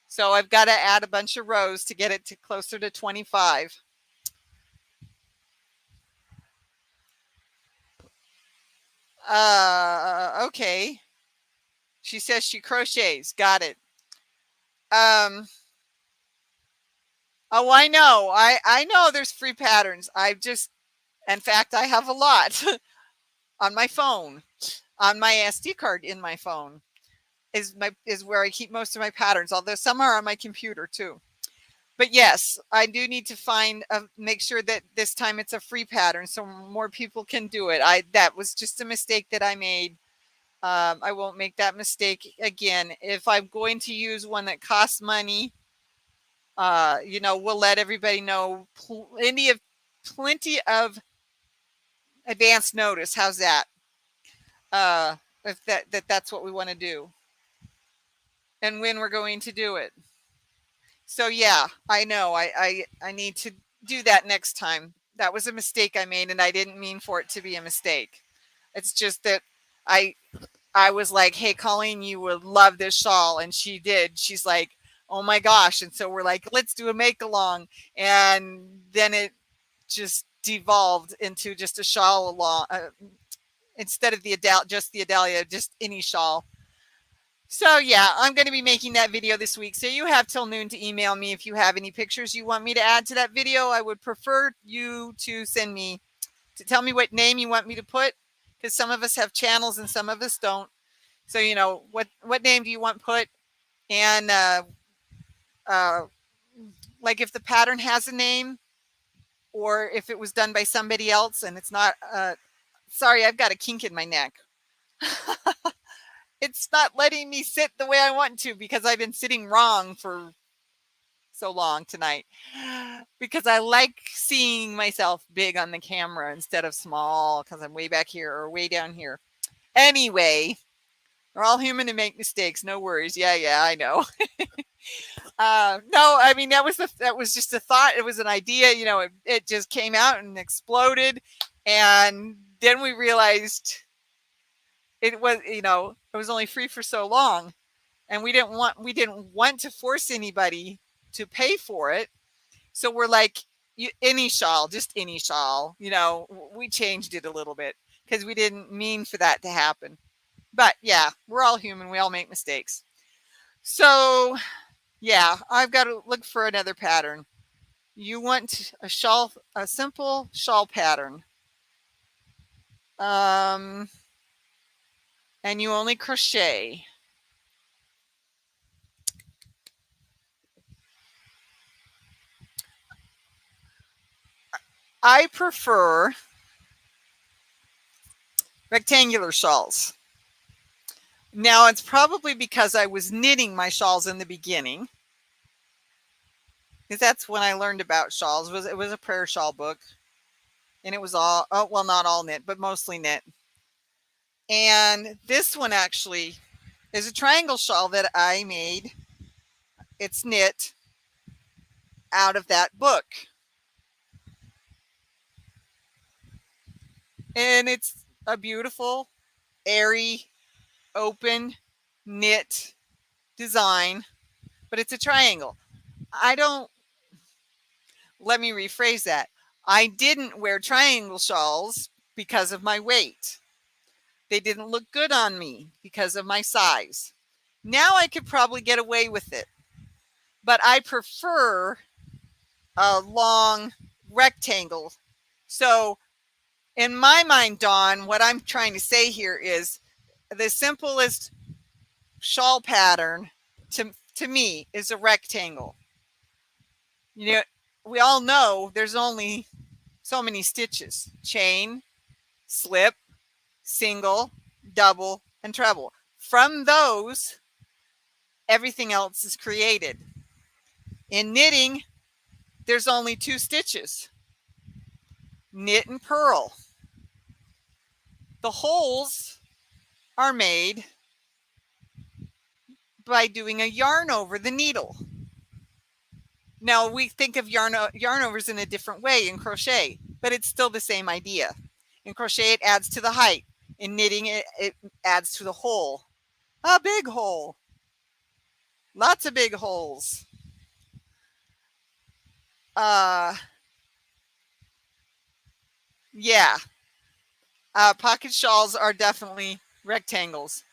[SPEAKER 1] So I've got to add a bunch of rows to get it to closer to 25. Okay. She says she crochets. Got it. Oh, I know. I know there's free patterns. In fact, I have a lot on my phone, on my SD card in my phone is where I keep most of my patterns, although some are on my computer too. But yes, I do need to make sure that this time it's a free pattern so more people can do it. That was just a mistake that I made. I won't make that mistake again. If I'm going to use one that costs money, we'll let everybody know plenty of advance notice. How's that? If that's what we want to do and when we're going to do it. So yeah, I know I need to do that next time. That was a mistake I made and I didn't mean for it to be a mistake. It's just that I was like, hey, Colleen, you would love this shawl. And she did. She's like, oh my gosh. And so we're like, let's do a make along. And then it just devolved into just a shawl along instead of just the Adalia, just any shawl. So yeah, I'm going to be making that video this week. So you have till noon to email me if you have any pictures you want me to add to that video. I would prefer you to tell me what name you want me to put, because some of us have channels and some of us don't. So, what name do you want put? And like if the pattern has a name or if it was done by somebody else and it's not, sorry, I've got a kink in my neck. It's not letting me sit the way I want to because I've been sitting wrong for so long tonight, because I like seeing myself big on the camera instead of small because I'm way back here or way down here. Anyway, we're all human and make mistakes. No worries. Yeah, I know. No, I mean, that was just a thought. It was an idea, it just came out and exploded. And then we realized it was only free for so long, and we didn't want to force anybody to pay for it. So we're like, any shawl, just any shawl, we changed it a little bit because we didn't mean for that to happen. But yeah, we're all human. We all make mistakes. So yeah, I've got to look for another pattern. You want a simple shawl pattern. And you only crochet. I prefer rectangular shawls. Now, it's probably because I was knitting my shawls in the beginning, because that's when I learned about shawls. It was a prayer shawl book, and it was not all knit, but mostly knit. And this one actually is a triangle shawl that I made. It's knit out of that book. And it's a beautiful, airy, open, knit design, but it's a triangle. Let me rephrase that. I didn't wear triangle shawls because of my weight. They didn't look good on me because of my size. Now I could probably get away with it, but I prefer a long rectangle. So in my mind, Dawn, what I'm trying to say here is the simplest shawl pattern to to me, is a rectangle. You know, we all know there's only so many stitches: chain, slip, single, double, and treble. From those, everything else is created. In knitting, there's only 2 stitches: knit and purl. The holes are made by doing a yarn over the needle. Now, we think of yarn overs in a different way in crochet, but it's still the same idea. In crochet, it adds to the height. In knitting, it adds to the hole. A big hole. Lots of big holes. Yeah. Pocket shawls are definitely rectangles.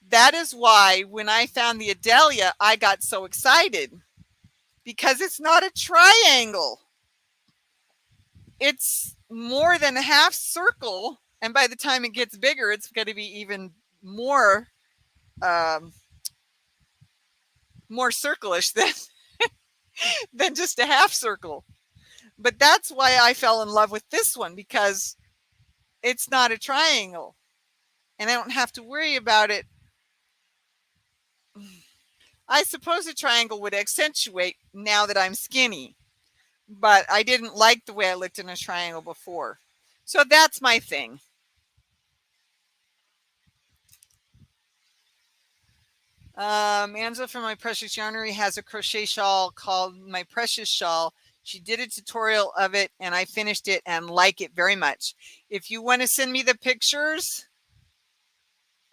[SPEAKER 1] That is why when I found the Adelia, I got so excited, because it's not a triangle. It's more than a half circle, and by the time it gets bigger, it's going to be even more more circlish than just a half circle. But that's why I fell in love with this one, because it's not a triangle, and I don't have to worry about it. I suppose a triangle would accentuate now that I'm skinny, but I didn't like the way I looked in a triangle before. So that's my thing. Angela from My Precious Yarnery has a crochet shawl called My Precious Shawl. She did a tutorial of it, and I finished it and like it very much. If you want to send me the pictures,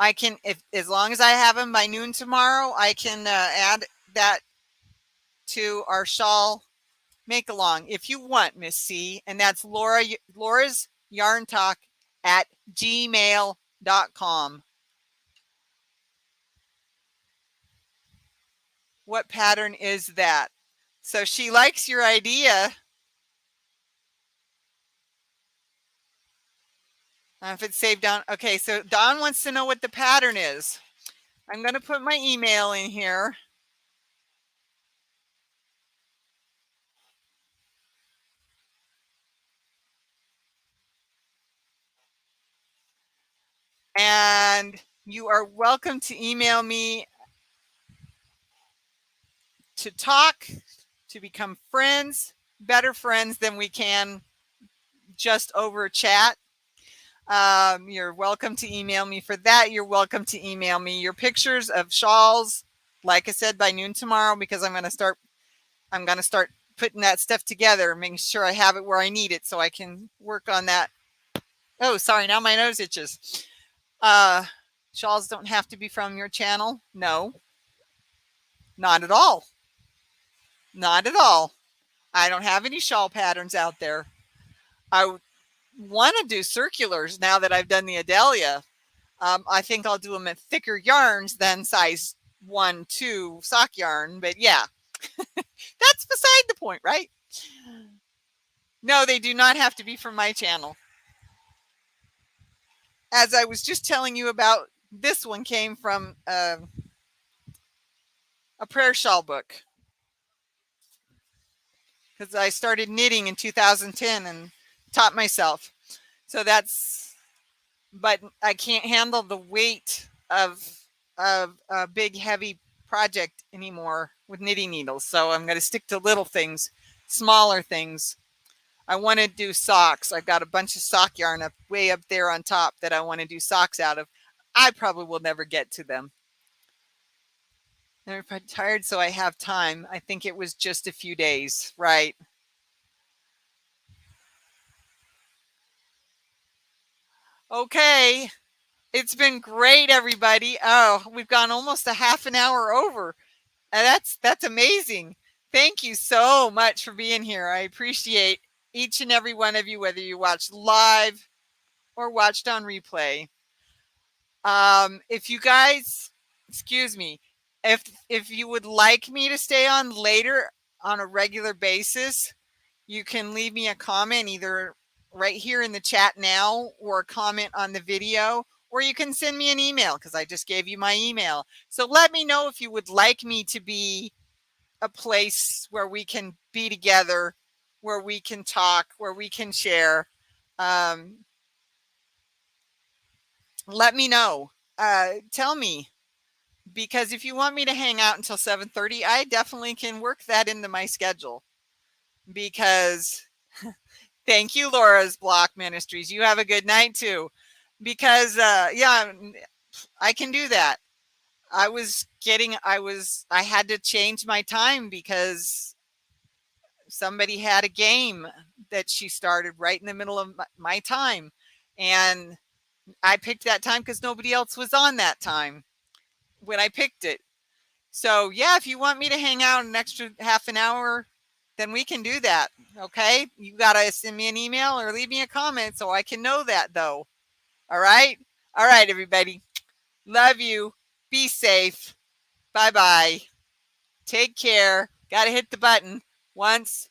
[SPEAKER 1] I can, as long as I have them by noon tomorrow, I can add that to our shawl make along if you want, Miss C. And that's Laura's Yarn Talk at gmail.com. What pattern is that? So she likes your idea. If it's saved down. Okay, so Dawn wants to know what the pattern is. I'm going to put my email in here. And you are welcome to email me to talk, to become friends, better friends than we can just over chat. You're welcome to email me for that. You're welcome to email me your pictures of shawls, like I said, by noon tomorrow, because I'm going to start putting that stuff together, making sure I have it where I need it so I can work on that. Oh, sorry, now my nose itches. Shawls don't have to be from your channel. No, not at all. Not at all. I don't have any shawl patterns out there. I want to do circulars now that I've done the Adelia. I think I'll do them at thicker yarns than size 1-2 sock yarn, but yeah, that's beside the point, right? No, they do not have to be from my channel. As I was just telling you about, this one came from a prayer shawl book, because I started knitting in 2010 and taught myself. So that's, but I can't handle the weight of a big heavy project anymore with knitting needles. So I'm going to stick to little things, smaller things. I want to do socks. I've got a bunch of sock yarn way up there on top that I want to do socks out of. I probably will never get to them. I'm tired, so I have time. I think it was just a few days, right? Okay. It's been great, everybody. Oh, we've gone almost a half an hour over. That's amazing. Thank you so much for being here. I appreciate each and every one of you, whether you watched live or watched on replay. If you guys, excuse me, if you would like me to stay on later on a regular basis, you can leave me a comment either right here in the chat now, or a comment on the video, or you can send me an email because I just gave you my email. So let me know if you would like me to be a place where we can be together, where we can talk, where we can share. Let me know. Tell me, because if you want me to hang out until 7:30, I definitely can work that into my schedule. Because thank you, Laura's Block Ministries. You have a good night too. Because yeah, I can do that. I had to change my time because somebody had a game that she started right in the middle of my time. And I picked that time because nobody else was on that time when I picked it. So yeah, if you want me to hang out an extra half an hour, then we can do that. Okay. You got to send me an email or leave me a comment so I can know that though. All right. All right, everybody. Love you. Be safe. Bye bye. Take care. Got to hit the button once,